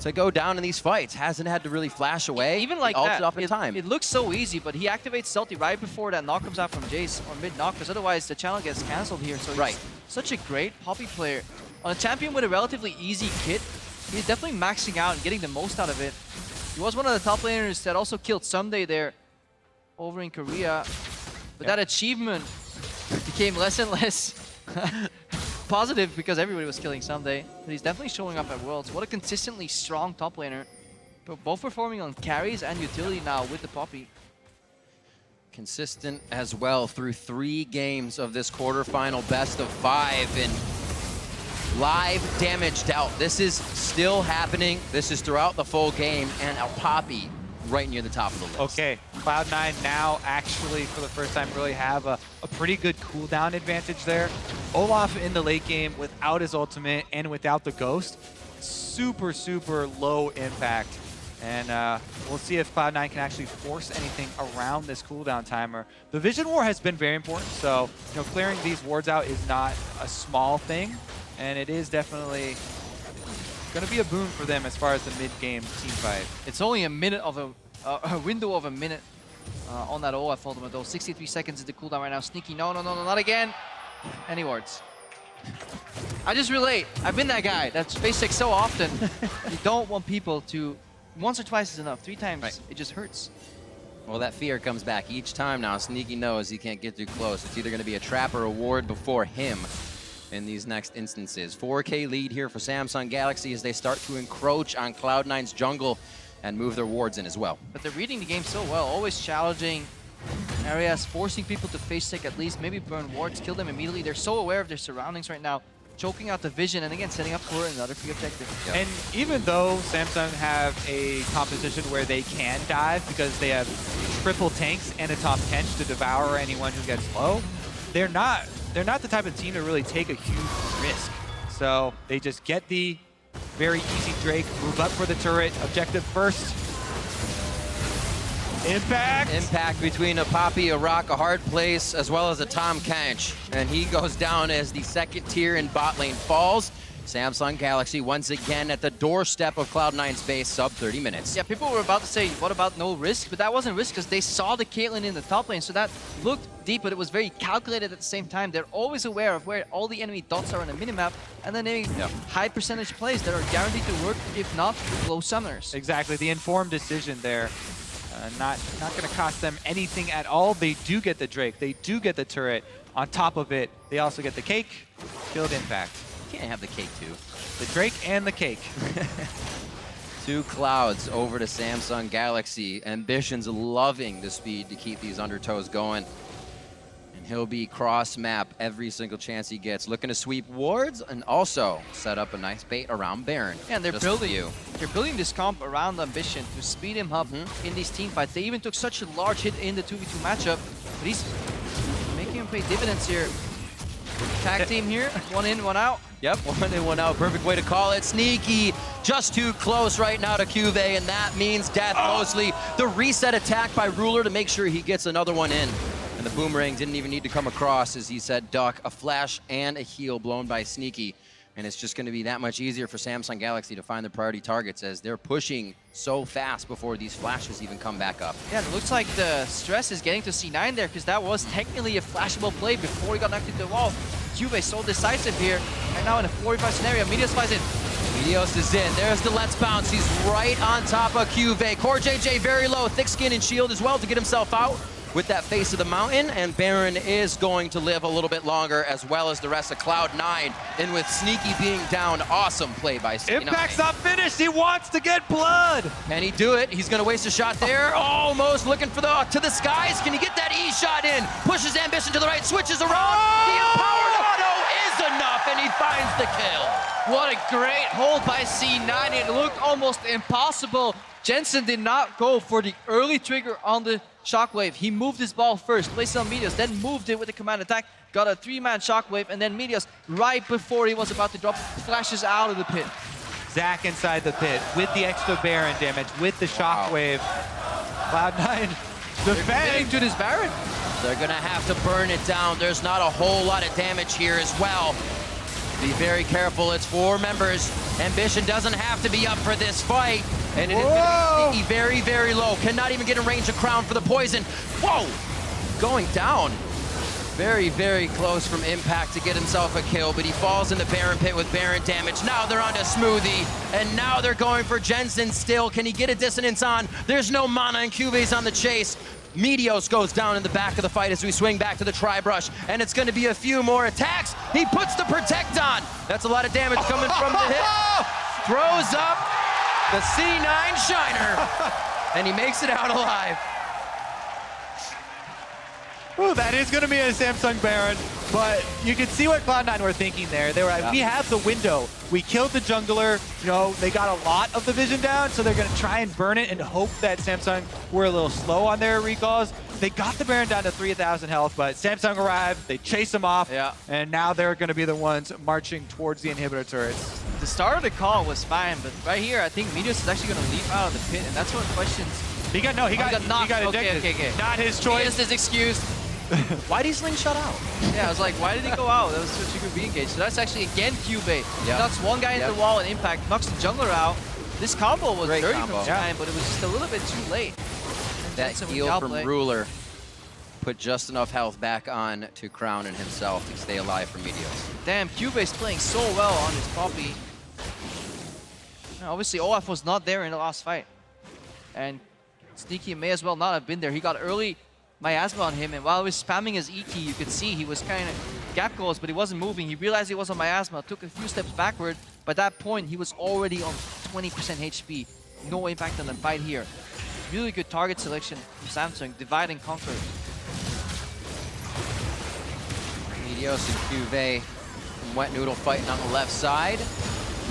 Speaker 1: to go down in these fights. Hasn't had to really flash away.
Speaker 2: Even like
Speaker 1: that,
Speaker 2: up
Speaker 1: in time.
Speaker 2: It looks so easy, but he activates Stealthy right before that knock comes out from Jace, or mid-knock, because otherwise the channel gets cancelled here. So he's such a great Poppy player. On a champion with a relatively easy kit, he's definitely maxing out and getting the most out of it. He was one of the top laners that also killed Someday there over in Korea. But that achievement became less and less positive because everybody was killing Someday. But he's definitely showing up at Worlds. What a consistently strong top laner. But both performing on carries and utility now with the Poppy.
Speaker 1: Consistent as well through 3 games of this quarterfinal best of 5 and live damage dealt. This is still happening. This is throughout the full game, and El Poppy right near the top of the list.
Speaker 3: Okay, Cloud9 now actually for the first time really have a pretty good cooldown advantage there. Olaf in the late game without his ultimate and without the ghost, super, super low impact. And we'll see if Cloud9 can actually force anything around this cooldown timer. The Vision War has been very important, so clearing these wards out is not a small thing, and it is definitely going to be a boon for them as far as the mid-game team fight.
Speaker 2: It's only a minute of a window of a minute on that Olaf ultimate though. 63 seconds is the cooldown right now. Sneaky, no, not again. Any wards. I just relate. I've been that guy that's face sick so often. You don't want people to, once or twice is enough. 3 times, it just hurts.
Speaker 1: Well, that fear comes back each time now. Sneaky knows he can't get too close. It's either going to be a trap or a ward before him in these next instances. 4K lead here for Samsung Galaxy as they start to encroach on Cloud9's jungle and move their wards in as well.
Speaker 2: But they're reading the game so well, always challenging areas, forcing people to face stick at least, maybe burn wards, kill them immediately. They're so aware of their surroundings right now, choking out the vision, and again, setting up for another free objective.
Speaker 3: Yep. And even though Samsung have a composition where they can dive because they have triple tanks and a top Kench to devour anyone who gets low, they're not the type of team to really take a huge risk. So they just get the very easy Drake, move up for the turret, objective first. Impact!
Speaker 1: Impact between a Poppy, a Rock, a Hard Place, as well as a Tom Kench. And he goes down as the second tier in bot lane falls. Samsung Galaxy once again at the doorstep of Cloud9's base, sub 30 minutes.
Speaker 2: Yeah, people were about to say, what about no risk? But that wasn't risk because they saw the Caitlyn in the top lane. So that looked deep, but it was very calculated at the same time. They're always aware of where all the enemy dots are on the minimap. And then they high percentage plays that are guaranteed to work, if not, low summoners.
Speaker 3: Exactly, the informed decision there. Not going to cost them anything at all. They do get the Drake. They do get the turret. On top of it, they also get the cake. Killed Impact.
Speaker 1: You can't have the cake too.
Speaker 3: The Drake and the cake.
Speaker 1: 2 Clouds over to Samsung Galaxy. Ambition's loving the speed to keep these undertows going. And he'll be cross-map every single chance he gets. Looking to sweep wards and also set up a nice bait around Baron.
Speaker 2: Yeah, and they're building this comp around Ambition to speed him up in these team fights. They even took such a large hit in the 2v2 matchup, but he's making him pay dividends here. Tag team here, 1 in, 1 out.
Speaker 1: Yep, 1 in, 1 out. Perfect way to call it. Sneaky, just too close right now to Cuve, and that means death mostly. The reset attack by Ruler to make sure he gets another one in. And the boomerang didn't even need to come across, as he said, duck. A flash and a heal blown by Sneaky. And it's just going to be that much easier for Samsung Galaxy to find their priority targets as they're pushing so fast before these flashes even come back up.
Speaker 2: Yeah, it looks like the stress is getting to C9 there because that was technically a flashable play before he got knocked into the wall. Cuve so decisive here, and now in a 45 scenario, Meteos flies in.
Speaker 1: Meteos is in. There's the Let's Bounce. He's right on top of Cuve. Core JJ very low, thick skin and shield as well to get himself out with that face of the mountain, and Baron is going to live a little bit longer, as well as the rest of Cloud9. And with Sneaky being down, awesome play by C9.
Speaker 3: Impact's not finished. He wants to get blood.
Speaker 1: Can he do it? He's going to waste a shot there. Almost looking for to the skies. Can he get that E shot in? Pushes Ambition to the right, switches around. The empowered auto is enough, and he finds the kill.
Speaker 2: What a great hold by C9. It looked almost impossible. Jensen did not go for the early trigger on the Shockwave. He moved his ball first, placed it on Meteos, then moved it with the command attack, got a 3-man Shockwave, and then Meteos, right before he was about to drop, flashes out of the pit.
Speaker 3: Zac inside the pit with the extra Baron damage, with the Shockwave. Cloud9 defending
Speaker 2: to this Baron.
Speaker 1: They're going to have to burn it down. There's not a whole lot of damage here as well. Be very careful. It's 4 members. Ambition doesn't have to be up for this fight. And it is going to be Sneaky very, very low. Cannot even get in range of Crown for the poison. Whoa! Going down. Very, very close from Impact to get himself a kill, but he falls in the Baron pit with Baron damage. Now they're on to Smoothie, and now they're going for Jensen still. Can he get a dissonance on? There's no mana, and Cuve's on the chase. Meteos goes down in the back of the fight as we swing back to the tri-brush, and it's going to be a few more attacks. He puts the Protect on. That's a lot of damage coming from the hit. Throws up the C9 Shiner, and he makes it out alive.
Speaker 3: Ooh, that is going to be a Samsung Baron, but you can see what Cloud9 were thinking there. They were like, we have the window. We killed the jungler. You know, they got a lot of the vision down, so they're going to try and burn it and hope that Samsung were a little slow on their recalls. They got the Baron down to 3,000 health, but Samsung arrived, they chase him off, and now they're going to be the ones marching towards the inhibitor turrets.
Speaker 2: The start of the call was fine, but right here, I think Meteos is actually going to leap out of the pit, and that's what questions.
Speaker 3: He got ejected.
Speaker 2: Okay.
Speaker 3: Not his choice.
Speaker 2: Meteos is excused.
Speaker 1: Why did he slingshot out?
Speaker 2: Yeah, I was like, why did he go out? That was such a good re-engage. So that's actually, again, Cube. Knocks one guy into the wall and Impact, knocks the jungler out. This combo was dirty from time, but it was just a little bit too late.
Speaker 1: That heal from Ruler put just enough health back on to Crown and himself to stay alive for Meteos.
Speaker 2: Damn, Cube's playing so well on his Poppy. Obviously, Olaf was not there in the last fight. And Sneaky may as well not have been there. He got early miasma on him, and while he was spamming his E key, you could see he was kind of gap close, but he wasn't moving. He realized he was on miasma, took a few steps backward. By that point, he was already on 20% HP. No impact on the fight here. Really good target selection from Samsung. Divide and conquer.
Speaker 1: Meteos and Cuve and Wet Noodle fighting on the left side.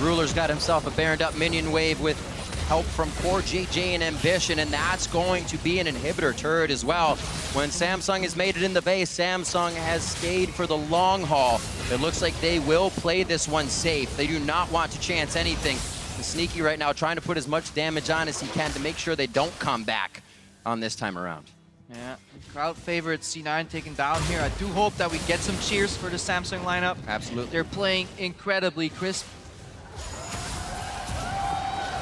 Speaker 1: Ruler's got himself a Baroned up minion wave with help from Core JJ and Ambition, and that's going to be an inhibitor turret as well. When Samsung has made it in the base, Samsung has stayed for the long haul. It looks like they will play this one safe. They do not want to chance anything. And Sneaky right now trying to put as much damage on as he can to make sure they don't come back on this time around.
Speaker 2: Yeah, crowd favorite C9 taken down here. I do hope that we get some cheers for the Samsung lineup.
Speaker 1: Absolutely.
Speaker 2: They're playing incredibly crisp.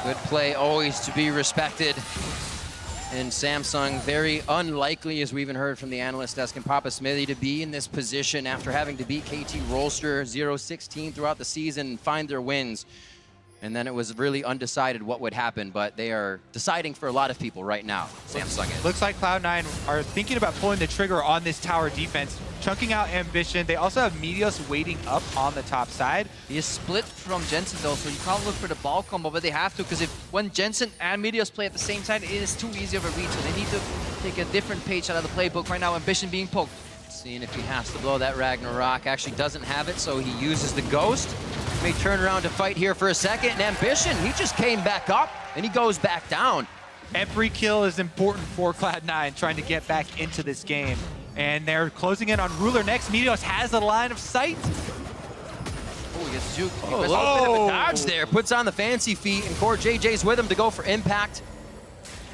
Speaker 1: Good play, always to be respected. And Samsung, very unlikely, as we even heard from the analyst desk and Papa Smithy, to be in this position after having to beat KT Rolster 0-16 throughout the season and find their wins. And then it was really undecided what would happen, but they are deciding for a lot of people right now, Samsung is.
Speaker 3: Looks like Cloud9 are thinking about pulling the trigger on this tower defense, chunking out Ambition. They also have Meteos waiting up on the top side.
Speaker 2: He is split from Jensen though, so you can't look for the ball combo, but they have to, because when Jensen and Meteos play at the same time, it is too easy of a read, so they need to take a different page out of the playbook. Right now, Ambition being poked.
Speaker 1: Seeing if he has to blow that Ragnarok. Actually doesn't have it, so he uses the Ghost. May turn around to fight here for a second. And Ambition, he just came back up, and he goes back down.
Speaker 3: Every kill is important for Cloud9 trying to get back into this game. And they're closing in on Ruler next. Meteos has a line of sight.
Speaker 2: Oh, he gets juked.
Speaker 1: Oh, a little bit of a dodge there. Puts on the fancy feet, and Core JJ's with him to go for impact.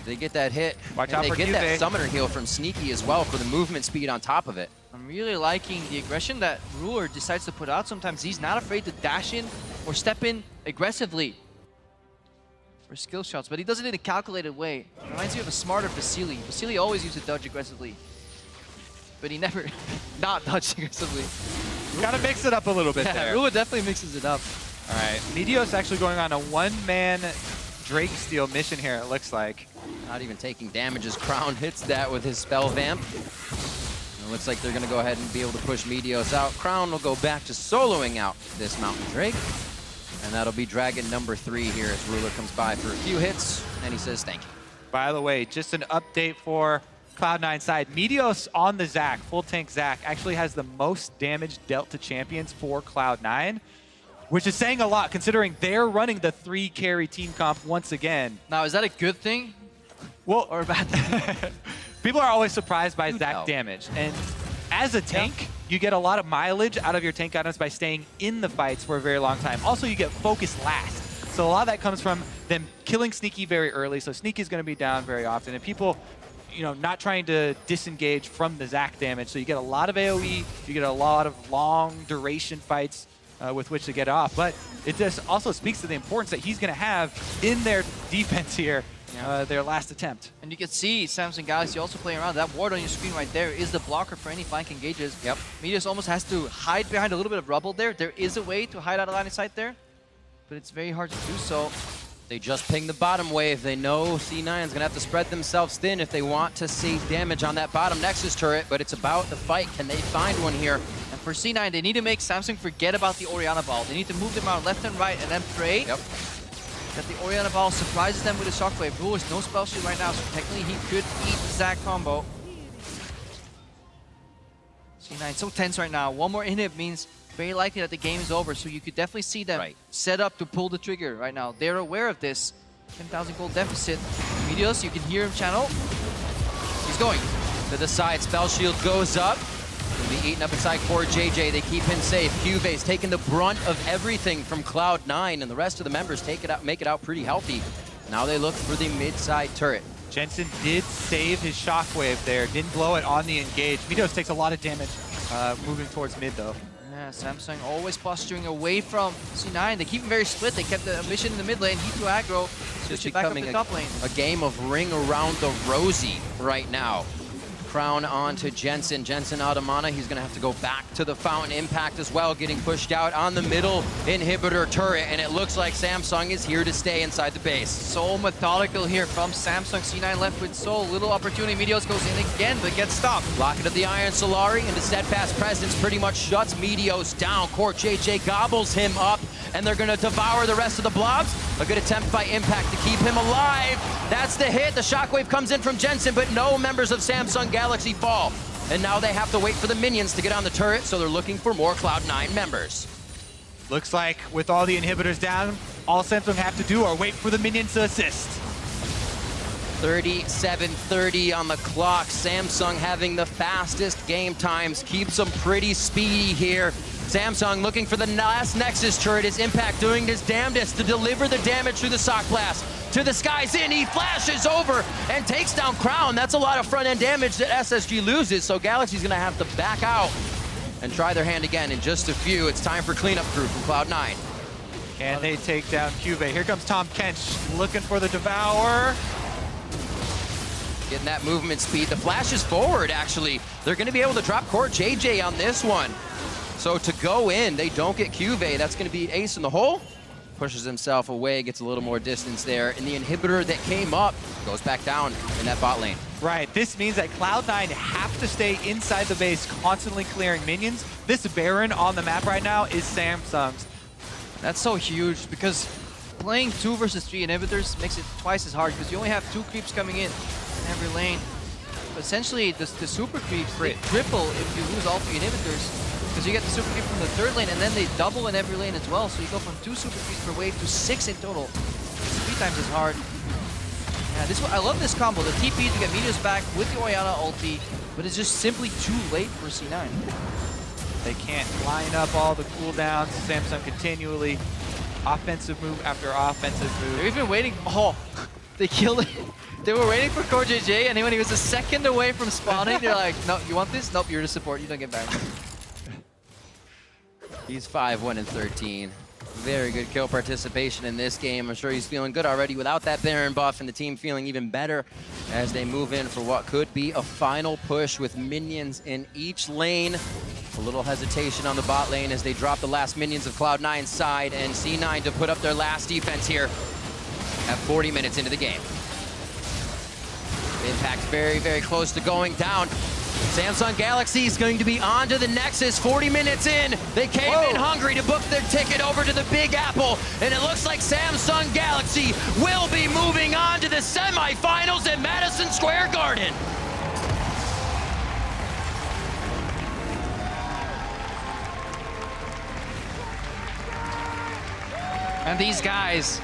Speaker 1: They get that hit.
Speaker 3: Watch
Speaker 1: and
Speaker 3: out
Speaker 1: they
Speaker 3: for
Speaker 1: get
Speaker 3: QV.
Speaker 1: that summoner heal from Sneaky as well for the movement speed on top of it.
Speaker 2: I'm really liking the aggression that Ruler decides to put out. Sometimes he's not afraid to dash in or step in aggressively for skill shots, but he does it in a calculated way. It reminds me of a smarter Vasily. Vasily always used to dodge aggressively, but he never not dodged aggressively.
Speaker 3: Gotta mix it up a little bit there.
Speaker 2: Ruler definitely mixes it up.
Speaker 3: All right, Meteos actually going on a one-man Drake steal mission here, it looks like.
Speaker 1: Not even taking damage as Crown hits that with his spell vamp. It looks like they're going to go ahead and be able to push Meteos out. Crown will go back to soloing out this Mountain Drake. And that'll be Dragon number 3 here as Ruler comes by for a few hits, and he says thank you.
Speaker 3: By the way, just an update for Cloud9 side. Meteos on the Zac, full tank Zac, actually has the most damage dealt to champions for Cloud9, which is saying a lot considering they're running the 3 carry team comp once again.
Speaker 2: Now, is that a good thing?
Speaker 3: Well,
Speaker 2: Or a bad thing?
Speaker 3: people are always surprised by Zac
Speaker 1: know?
Speaker 3: damage. And as a tank, you get a lot of mileage out of your tank items by staying in the fights for a very long time. Also, you get focused last. So a lot of that comes from them killing Sneaky very early. So Sneaky's going to be down very often. And people, you know, not trying to disengage from the Zac damage. So you get a lot of AoE. You get a lot of long duration fights with which to get off. But it just also speaks to the importance that he's going to have in their defense here. Their last attempt.
Speaker 2: And you can see Samsung Galaxy also playing around. That ward on your screen right there is the blocker for any flank engages.
Speaker 1: Yep.
Speaker 2: Meteos almost has to hide behind a little bit of rubble there. There is a way to hide out of line of sight there, but it's very hard to do so.
Speaker 1: They just ping the bottom wave. They know C9 is going to have to spread themselves thin if they want to save damage on that bottom Nexus turret, but it's about the fight. Can they find one here?
Speaker 2: And for C9, they need to make Samsung forget about the Orianna ball. They need to move them out left and right and then pray that the Orianna ball surprises them with a shockwave. Rule is no spell shield right now, so technically he could eat the Zac combo. C9 so tense right now. One more inhib means very likely that the game is over, so you could definitely see them set up to pull the trigger right now. They're aware of this. 10,000 gold deficit. Meteos, you can hear him channel. He's going
Speaker 1: To the side, spell shield goes up. Will be eaten up inside Core JJ. They keep him safe. QV's taking the brunt of everything from Cloud9, and the rest of the members take it out, make it out pretty healthy. Now they look for the mid-side turret.
Speaker 3: Jensen did save his shockwave there, didn't blow it on the engage. Meteos takes a lot of damage moving towards mid though.
Speaker 2: Yeah, Samsung always posturing away from C9. They keep him very split. They kept the Ambition in the mid lane. He to aggro. Switch it back up to top lane.
Speaker 1: A game of ring around the rosy right now. Crown on to Jensen. Jensen out of mana. He's going to have to go back to the Fountain Impact as well, getting pushed out on the middle inhibitor turret, and it looks like Samsung is here to stay inside the base.
Speaker 2: So methodical here from Samsung. C9 left with so little opportunity. Meteos goes in again, but gets stopped.
Speaker 1: Locket of the Iron Solari, and the Steadfast Presence pretty much shuts Meteos down. Core JJ gobbles him up, and they're going to devour the rest of the blobs. A good attempt by Impact to keep him alive. That's the hit. The shockwave comes in from Jensen, but no members of Samsung Galaxy fall. And now they have to wait for the minions to get on the turret, so they're looking for more Cloud9 members.
Speaker 3: Looks like with all the inhibitors down, All Samsung have to do are wait for the minions to assist.
Speaker 1: 37:30 on the clock. Samsung having the fastest game times, keeps them pretty speedy here. Samsung looking for the last Nexus turret. Is Impact doing his damnedest to deliver the damage through the Sock Blast? To the skies in, he flashes over and takes down Crown. That's a lot of front-end damage that SSG loses, so Galaxy's gonna have to back out and try their hand again in just a few. It's time for cleanup crew from Cloud9.
Speaker 3: Can they take down Cuvee? Here comes Tom Kench looking for the Devour.
Speaker 1: Getting that movement speed. The flash is forward, actually. They're gonna be able to drop Core JJ on this one. So to go in, they don't get Cuvee. That's gonna be Ace in the hole. Pushes himself away, gets a little more distance there. And the inhibitor that came up goes back down in that bot lane.
Speaker 3: Right, this means that Cloud9 have to stay inside the base, constantly clearing minions. This Baron on the map right now is Samsung's.
Speaker 2: That's so huge because playing 2 versus 3 inhibitors makes it twice as hard because you only have 2 creeps coming in every lane. But essentially, the super creeps, they triple if you lose all 3 inhibitors because you get the super creep from the 3rd lane and then they double in every lane as well. So you go from 2 super creeps per wave to 6 in total. It's 3 times as hard. Yeah, I love this combo. The TP to get Meteors back with the Orianna ulti, but it's just simply too late for C9.
Speaker 3: They can't line up all the cooldowns. Samsung continually offensive move after offensive move.
Speaker 2: They're even waiting. Oh, they killed it. They were waiting for Core JJ, and when he was a second away from spawning, they're like, no, you want this? Nope, you're the support. You don't get back.
Speaker 1: He's 5-1-13. Very good kill participation in this game. I'm sure he's feeling good already without that Baron buff, and the team feeling even better as they move in for what could be a final push with minions in each lane. A little hesitation on the bot lane as they drop the last minions of Cloud9's side, and C9 to put up their last defense here at 40 minutes into the game. Impact very, very close to going down. Samsung Galaxy is going to be on to the Nexus 40 minutes in. They came in hungry to book their ticket over to the Big Apple, and it looks like Samsung Galaxy will be moving on to the semifinals at Madison Square Garden.
Speaker 2: And these guys,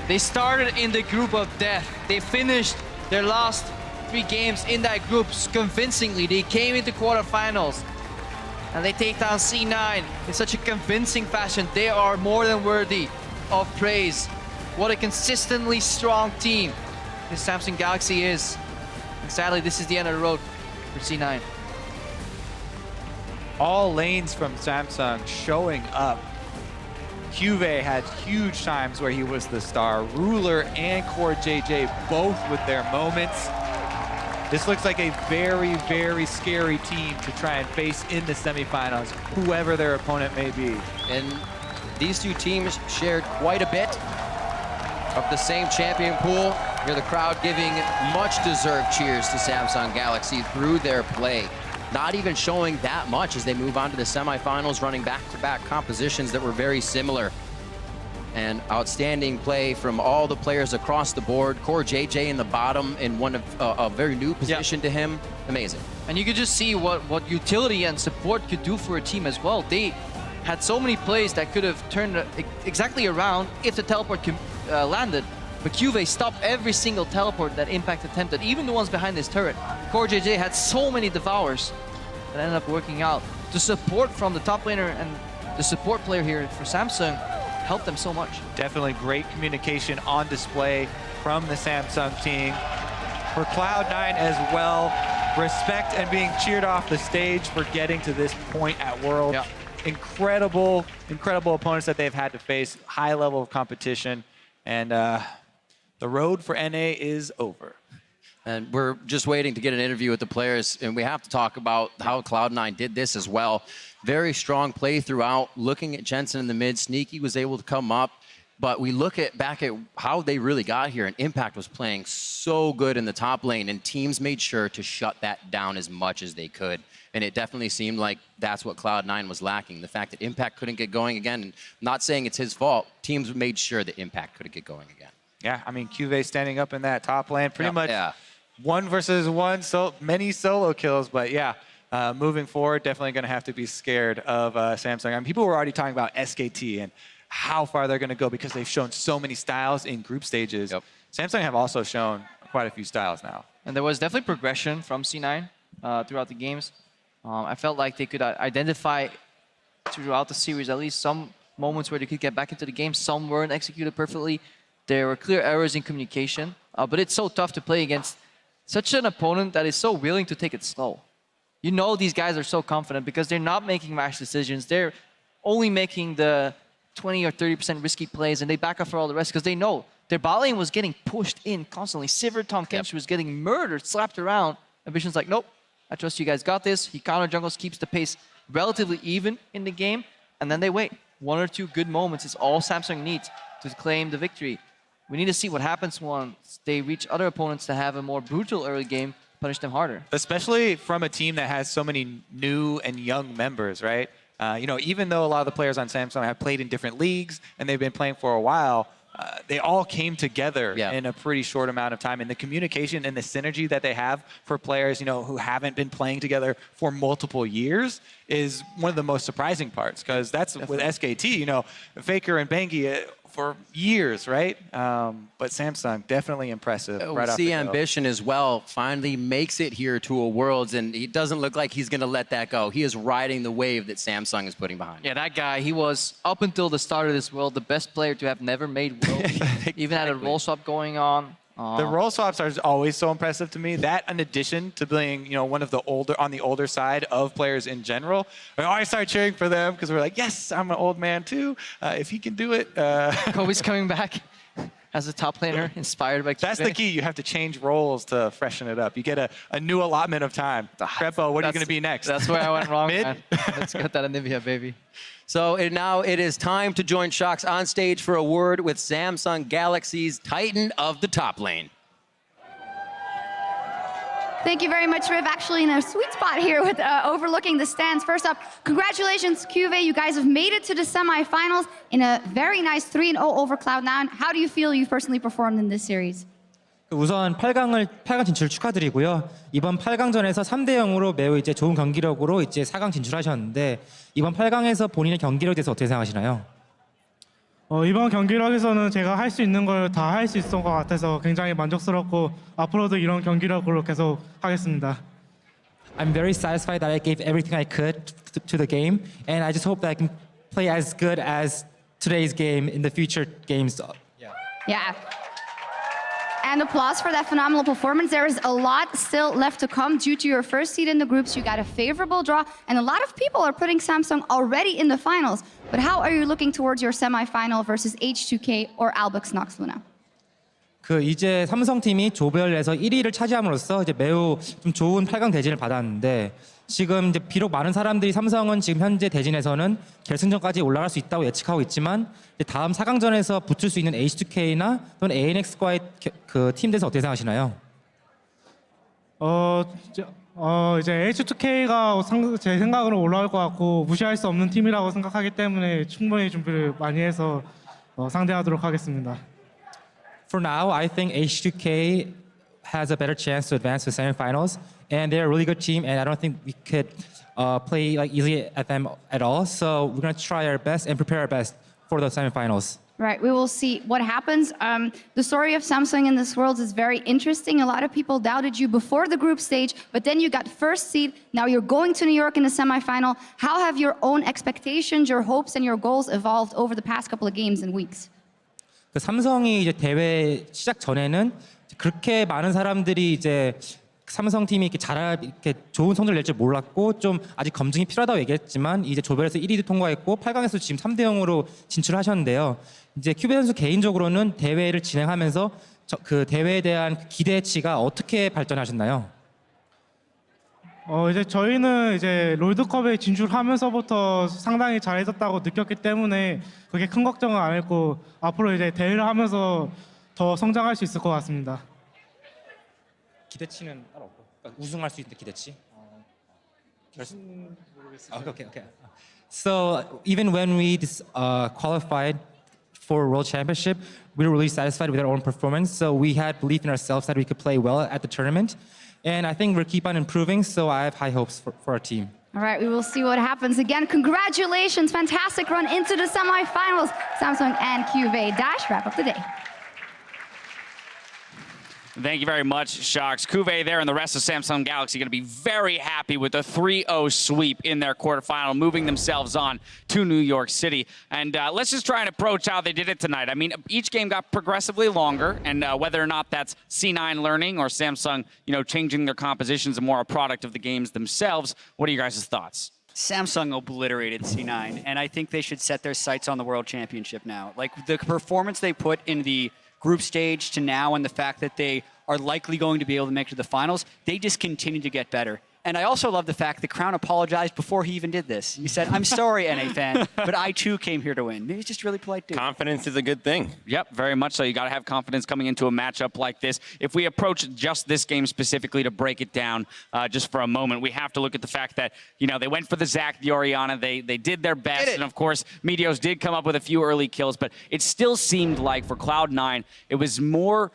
Speaker 2: they started in the group of death. They finished their last 3 games in that group convincingly. They came into quarterfinals and they take down C9 in such a convincing fashion. They are more than worthy of praise. What a consistently strong team this Samsung Galaxy is. And sadly, this is the end of the road for C9.
Speaker 3: All lanes from Samsung showing up. Cuvee had huge times where he was the star. Ruler and Core JJ both with their moments. This looks like a very, very scary team to try and face in the semifinals, whoever their opponent may be.
Speaker 1: And these two teams shared quite a bit of the same champion pool. Hear the crowd giving much deserved cheers to Samsung Galaxy through their play. Not even showing that much as they move on to the semifinals, running back-to-back compositions that were very similar. And outstanding play from all the players across the board. Core JJ in the bottom in one of a very new position to him. Amazing.
Speaker 2: And you could just see what utility and support could do for a team as well. They had so many plays that could have turned exactly around if the teleport landed. But Cuvee stopped every single teleport that Impact attempted, even the ones behind this turret. Core JJ had so many devours that ended up working out. The support from the top laner and the support player here for Samsung helped them so much.
Speaker 3: Definitely great communication on display from the Samsung team. For Cloud9 as well, respect and being cheered off the stage for getting to this point at World.
Speaker 2: Yeah.
Speaker 3: Incredible, incredible opponents that they've had to face, high level of competition, and the road for NA is over.
Speaker 1: And we're just waiting to get an interview with the players, and we have to talk about how Cloud9 did this as well. Very strong play throughout, looking at Jensen in the mid. Sneaky was able to come up, but we look back at how they really got here, and Impact was playing so good in the top lane, and teams made sure to shut that down as much as they could. And it definitely seemed like that's what Cloud9 was lacking. The fact that Impact couldn't get going again, and not saying it's his fault, teams made sure that Impact couldn't get going again.
Speaker 3: Yeah, I mean, Cuvee standing up in that top lane, pretty much
Speaker 1: Yeah.
Speaker 3: 1 versus 1, so many solo kills, but yeah, moving forward, definitely going to have to be scared of Samsung. I mean, people were already talking about SKT and how far they're going to go because they've shown so many styles in group stages.
Speaker 1: Yep.
Speaker 3: Samsung have also shown quite a few styles now.
Speaker 2: And there was definitely progression from C9 throughout the games. I felt like they could identify throughout the series at least some moments where they could get back into the game. Some weren't executed perfectly. There were clear errors in communication. But it's so tough to play against such an opponent that is so willing to take it slow. You know these guys are so confident because they're not making rash decisions. They're only making the 20 or 30% risky plays, and they back up for all the rest because they know their bot lane was getting pushed in constantly. Sivir Tom Kenshi was getting murdered, slapped around. And Vision's like, nope, I trust you guys got this. He counter jungles, keeps the pace relatively even in the game, and then they wait. 1 or 2 good moments is all Samsung needs to claim the victory. We need to see what happens once they reach other opponents that have a more brutal early game, punish them harder.
Speaker 3: Especially from a team that has so many new and young members, right? You know, even though a lot of the players on Samsung have played in different leagues and they've been playing for a while, they all came together in a pretty short amount of time. And the communication and the synergy that they have for players, you know, who haven't been playing together for multiple years is one of the most surprising parts. Because that's with SKT, you know, FLICKR and Bengi for years, right? But Samsung, definitely impressive. Right off the
Speaker 1: see
Speaker 3: go.
Speaker 1: Ambition as well finally makes it here to a Worlds, and he doesn't look like he's going to let that go. He is riding the wave that Samsung is putting behind him.
Speaker 2: Yeah, that guy, he was, up until the start of this World, the best player to have never made World. Even had a role swap going on.
Speaker 3: The role swaps are always so impressive to me. That, in addition to being, you know, one of the older side of players in general, I always start cheering for them because we're like, yes, I'm an old man too. If he can do it,
Speaker 2: Kobe's coming back as a top laner, inspired by Cube.
Speaker 3: That's the key. You have to change roles to freshen it up. You get a new allotment of time. Crepo, what are you going to be next?
Speaker 2: That's where I went wrong,
Speaker 3: Mid?
Speaker 2: man. Let's get that Anivia, baby.
Speaker 1: So now it is time to join Shox on stage for a word with Samsung Galaxy's Titan of the top lane.
Speaker 4: Thank you very much, Riv. Actually in a sweet spot here with overlooking the stands. First up, congratulations, QV. You guys have made it to the semifinals in a very nice 3-0 over Cloud9. How do you feel you personally performed in this series?
Speaker 5: 우선 8강 진출 축하드리고요. 이번 8강전에서 3대 0으로 매우 이제 좋은 경기력으로 이제 4강 진출하셨는데 이번 8강에서 본인의 경기력에 대해서 어떻게 생각하시나요?
Speaker 6: 이번 경기력에서는 제가 할 수 있는 걸 다 할 수 있을 것 같아서 굉장히 만족스럽고 앞으로도 이런 경기력으로 계속 하겠습니다.
Speaker 5: I'm very satisfied that I gave everything I could to the game, and I just hope that I can play as good as today's game in the future games.
Speaker 4: Yeah. And applause for that phenomenal performance. There is a lot still left to come due to your first seed in the groups. You got a favorable draw, and a lot of people are putting Samsung already in the finals. But how are you looking towards your semifinal versus H2K or Albux Nox Luna?
Speaker 5: 이제 삼성팀이 조별에서 1위를 차지함으로써 이제 매우 좀 좋은 8강 대진을 받았는데 지금 이제 비록 많은 사람들이 삼성은 지금 현재 대진에서는 결승전까지 올라갈 수 있다고 예측하고 있지만 이제 다음 4강전에서 붙을 수 있는 H2K나 또는 ANX과의 그 팀 대해서 어떻게 생각하시나요?
Speaker 6: 이제 H2K가 제 생각으로 올라올 것 같고 무시할 수 없는 팀이라고 생각하기 때문에 충분히 준비를 많이 해서 상대하도록 하겠습니다.
Speaker 5: For now, I think H2K has a better chance to advance to semifinals, and they're a really good team, and I don't think we could play like easily at them at all. So we're gonna try our best and prepare our best for the semifinals.
Speaker 4: Right, we will see what happens. The story of Samsung in this World is very interesting. A lot of people doubted you before the group stage, but then you got first seed. Now you're going to New York in the semifinal. How have your own expectations, your hopes, and your goals evolved over the past couple of games and weeks?
Speaker 5: 그 삼성이 이제 대회 시작 전에는 그렇게 많은 사람들이 이제 삼성 팀이 이렇게 좋은 성적을 낼 줄 몰랐고 좀 아직 검증이 필요하다고 얘기했지만 이제 조별에서 1위도 통과했고 8강에서 지금 3대 0으로 진출하셨는데요. 이제 큐베 선수 개인적으로는 대회를 진행하면서 그 대회에 대한 기대치가 어떻게 발전하셨나요?
Speaker 6: 이제 저희는 이제 롤드컵에 진출하면서부터 상당히 잘해졌다고 느꼈기 때문에 그게 큰 걱정은 안 했고 앞으로 이제 대회를 하면서 더 성장할 수 있을 것 같습니다.
Speaker 5: 기대치는 따로 없고 그러니까 우승할 수 있는 기대치. Okay. So even when we qualified for World Championship, we were really satisfied with our own performance. So we had belief in ourselves that we could play well at the tournament. And I think we'll keep on improving, so I have high hopes for our team.
Speaker 4: All right, we will see what happens. Again, congratulations, fantastic run into the semifinals. Samsung and QV. Dash, wrap up the day.
Speaker 7: Thank you very much, Shocks. Cuvée there and the rest of Samsung Galaxy going to be very happy with the 3-0 sweep in their quarterfinal, moving themselves on to New York City. And let's just try and approach how they did it tonight. I mean, each game got progressively longer, and whether or not that's C9 learning or Samsung, changing their compositions and more a product of the games themselves, what are you guys' thoughts?
Speaker 8: Samsung obliterated C9, and I think they should set their sights on the World Championship now. Like, the performance they put in the group stage to now, and the fact that they are likely going to be able to make it to the finals, they just continue to get better. And I also love the fact that Crown apologized before he even did this. He said, "I'm sorry, NA fan, but I too came here to win." He's just really polite dude.
Speaker 9: Confidence is a good thing.
Speaker 7: Yep, very much so. You got to have confidence coming into a matchup like this. If we approach just this game specifically to break it down just for a moment, we have to look at the fact that, they went for the Zac, the Orianna. They did their best. And, of course, Meteos did come up with a few early kills. But it still seemed like for Cloud9, it was more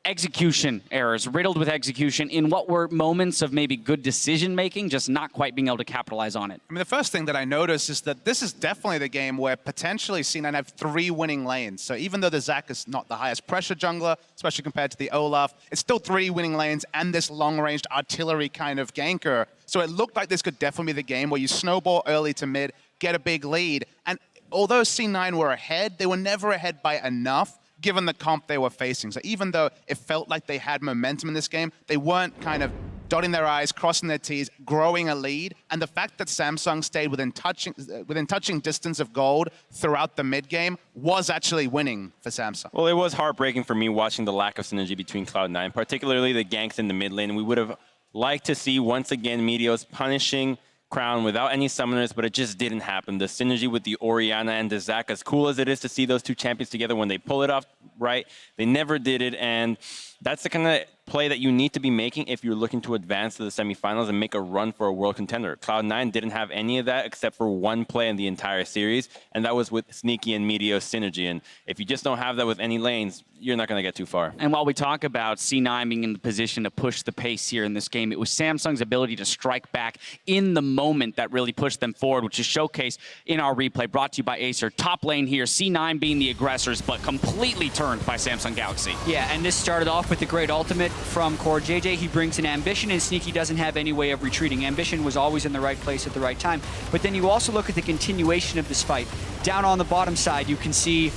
Speaker 7: execution errors, riddled with execution in what were moments of maybe good decision-making, just not quite being able to capitalize on it.
Speaker 10: I mean, the first thing that I noticed is that this is definitely the game where potentially C9 have 3 winning lanes. So even though the Zac is not the highest pressure jungler, especially compared to the Olaf, it's still 3 winning lanes and this long-ranged artillery kind of ganker. So it looked like this could definitely be the game where you snowball early to mid, get a big lead. And although C9 were ahead, they were never ahead by enough given the comp they were facing. So even though it felt like they had momentum in this game, they weren't kind of dotting their I's, crossing their T's, growing a lead. And the fact that Samsung stayed within touching distance of gold throughout the mid game was actually winning for Samsung.
Speaker 9: Well, it was heartbreaking for me watching the lack of synergy between Cloud9, particularly the ganks in the mid lane. We would have liked to see, once again, Meteos punishing Crown without any summoners, but it just didn't happen. The synergy with the Orianna and the Zac, as cool as it is to see those two champions together, when they pull it off right, they never did it. And that's the kind of play that you need to be making if you're looking to advance to the semifinals and make a run for a world contender. Cloud9 didn't have any of that except for one play in the entire series, and that was with Sneaky and Meteos synergy. And if you just don't have that with any lanes, you're not going to get too far.
Speaker 7: And while we talk about C9 being in the position to push the pace here in this game, it was Samsung's ability to strike back in the moment that really pushed them forward, which is showcased in our replay, brought to you by Acer. Top lane here, C9 being the aggressors, but completely turned by Samsung Galaxy.
Speaker 8: Yeah, and this started off with the great ultimate from Core JJ. He brings in Ambition, and Sneaky doesn't have any way of retreating. Ambition was always in the right place at the right time. But then you also look at the continuation of this fight. Down on the bottom side, you can see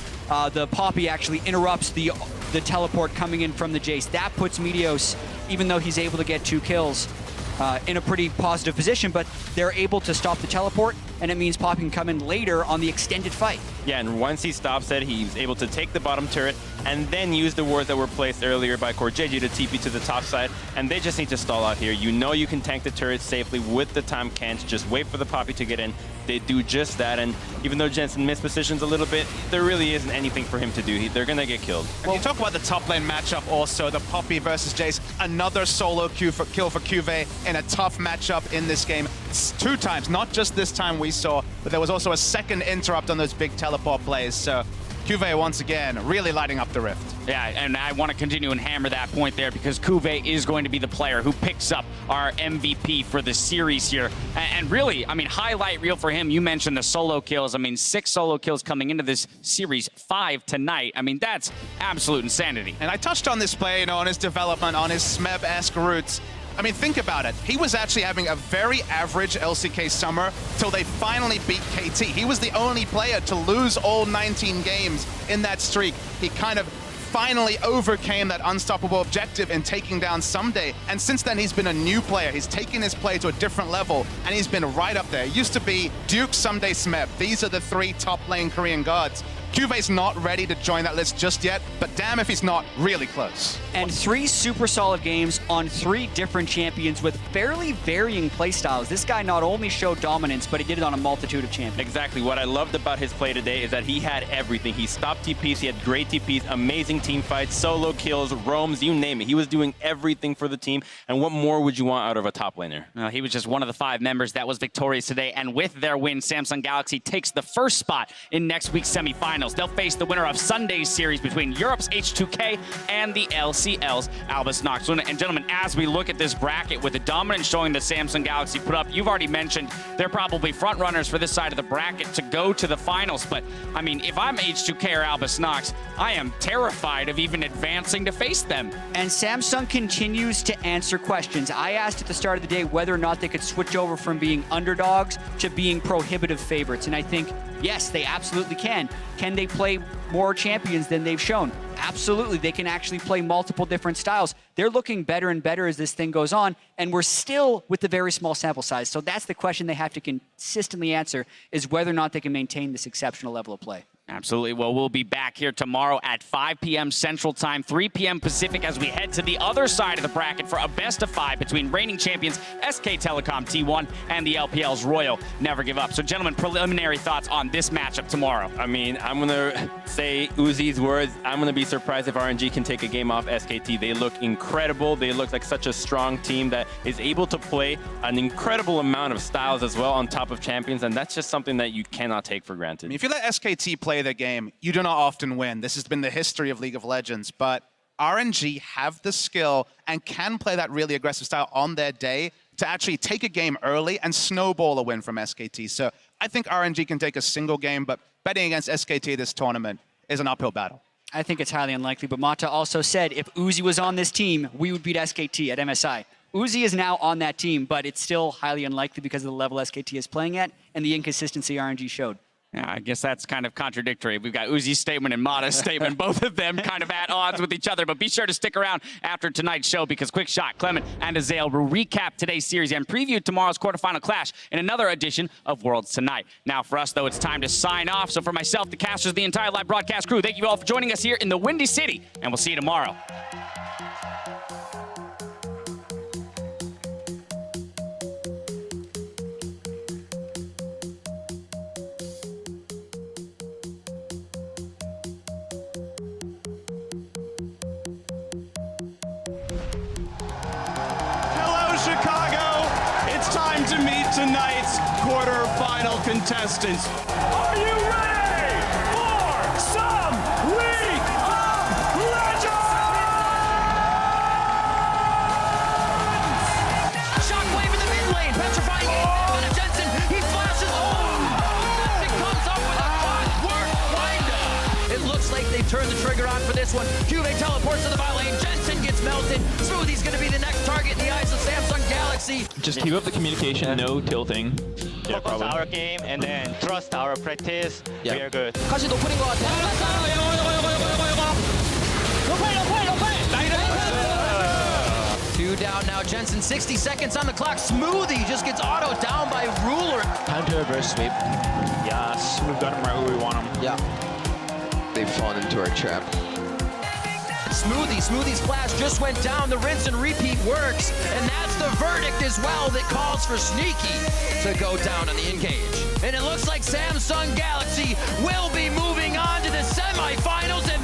Speaker 8: the Poppy actually interrupts the teleport coming in from the Jace. That puts Meteos, even though he's able to get 2 kills, in a pretty positive position, but they're able to stop the teleport, and it means Poppy can come in later on the extended fight.
Speaker 9: Yeah, and once he stops it, he's able to take the bottom turret and then use the wards that were placed earlier by Core JJ to TP to the top side, and they just need to stall out here. You know you can tank the turret safely with the Tahm Kench. Just wait for the Poppy to get in. They do just that, and even though Jensen mispositions a little bit, there really isn't anything for him to do. They're going to get killed.
Speaker 10: Well, you talk about the top lane matchup also, the Poppy versus Jace, another solo kill for Cuvée in a tough matchup in this game. It's 2 times, not just this time we saw, but there was also a second interrupt on those big teleport plays. So Cuvée, once again, really lighting up the Rift.
Speaker 7: Yeah, and I want to continue and hammer that point there because Cuvée is going to be the player who picks up our MVP for the series here. And really, I mean, highlight reel for him. You mentioned the solo kills. I mean, 6 solo kills coming into this series, 5 tonight. I mean, that's absolute insanity.
Speaker 10: And I touched on this play, on his development, on his Smeb-esque roots. I mean, think about it. He was actually having a very average LCK summer till they finally beat KT. He was the only player to lose all 19 games in that streak. He kind of finally overcame that unstoppable objective in taking down Someday. And since then, he's been a new player. He's taken his play to a different level, and he's been right up there. It used to be Duke, Someday, Smeb. These are the 3 top lane Korean gods. Cuvé's not ready to join that list just yet, but damn if he's not really close.
Speaker 8: And 3 super solid games on 3 different champions with fairly varying playstyles. This guy not only showed dominance, but he did it on a multitude of champions.
Speaker 9: Exactly. What I loved about his play today is that he had everything. He stopped TPs, he had great TPs, amazing team fights, solo kills, roams, you name it. He was doing everything for the team, and what more would you want out of a top laner?
Speaker 7: He was just one of the 5 members that was victorious today, and with their win, Samsung Galaxy takes the first spot in next week's semifinals. quarterfinals. They'll face the winner of Sunday's series between Europe's H2K and the LCL's Albus Nox. And gentlemen, as we look at this bracket with the dominance showing that Samsung Galaxy put up, you've already mentioned they're probably front runners for this side of the bracket to go to the finals. But I mean, if I'm H2K or Albus Nox, I am terrified of even advancing to face them.
Speaker 8: And Samsung continues to answer questions. I asked at the start of the day whether or not they could switch over from being underdogs to being prohibitive favorites. And I think, yes, they absolutely can. Can they play more champions than they've shown? Absolutely. They can actually play multiple different styles. They're looking better and better as this thing goes on, and we're still with the very small sample size. So that's the question they have to consistently answer, is whether or not they can maintain this exceptional level of play.
Speaker 7: Absolutely. Well, we'll be back here tomorrow at 5 p.m. Central Time, 3 p.m. Pacific, as we head to the other side of the bracket for a best-of-5 between reigning champions SK Telecom T1 and the LPL's Royal Never Give Up. So, gentlemen, preliminary thoughts on this matchup tomorrow.
Speaker 9: I mean, I'm going to say Uzi's words. I'm going to be surprised if RNG can take a game off SKT. They look incredible. They look like such a strong team that is able to play an incredible amount of styles as well on top of champions, and that's just something that you cannot take for granted.
Speaker 10: I mean, if you let SKT play the game, you do not often win. This has been the history of League of Legends, but RNG have the skill and can play that really aggressive style on their day to actually take a game early and snowball a win from SKT. So I think RNG can take a single game, but betting against SKT this tournament is an uphill battle.
Speaker 8: I think it's highly unlikely, but Mata also said if Uzi was on this team, we would beat SKT at MSI. Uzi is now on that team, but it's still highly unlikely because of the level SKT is playing at and the inconsistency RNG showed.
Speaker 7: Yeah, I guess that's kind of contradictory. We've got Uzi's statement and Mata's statement, both of them kind of at odds with each other. But be sure to stick around after tonight's show because Quick Shot, Clement, and Azael will recap today's series and preview tomorrow's quarterfinal clash in another edition of Worlds Tonight. Now, for us, though, it's time to sign off. So for myself, the casters, the entire live broadcast crew, thank you all for joining us here in the Windy City, and we'll see you tomorrow.
Speaker 11: Tonight's quarterfinal contestants. Are you ready for some League of Legends?
Speaker 1: Shockwave in the mid lane, petrifying on a Jensen. He flashes. Oh! It comes up with a clockwork windup. It looks like they turned the trigger on for this one. QA teleports to the bot lane. Jensen gets melted. Smoothie's going to be the next target in the eyes of Samsung Galaxy.
Speaker 12: Just keep up the communication, no tilting.
Speaker 13: Focus our game and then trust our practice. We are good.
Speaker 1: 다시 높은 것 같아. Two down now. Jensen, 60 seconds on the clock. Smoothie just gets auto down by Ruler.
Speaker 13: Time to reverse sweep.
Speaker 12: Yes, we've got them right where we want them.
Speaker 1: Yeah.
Speaker 14: They've fallen into our trap.
Speaker 1: Smoothie's flash just went down. The rinse and repeat works. And that's the verdict as well that calls for Sneaky to go down on the engage. And it looks like Samsung Galaxy will be moving on to the semifinals and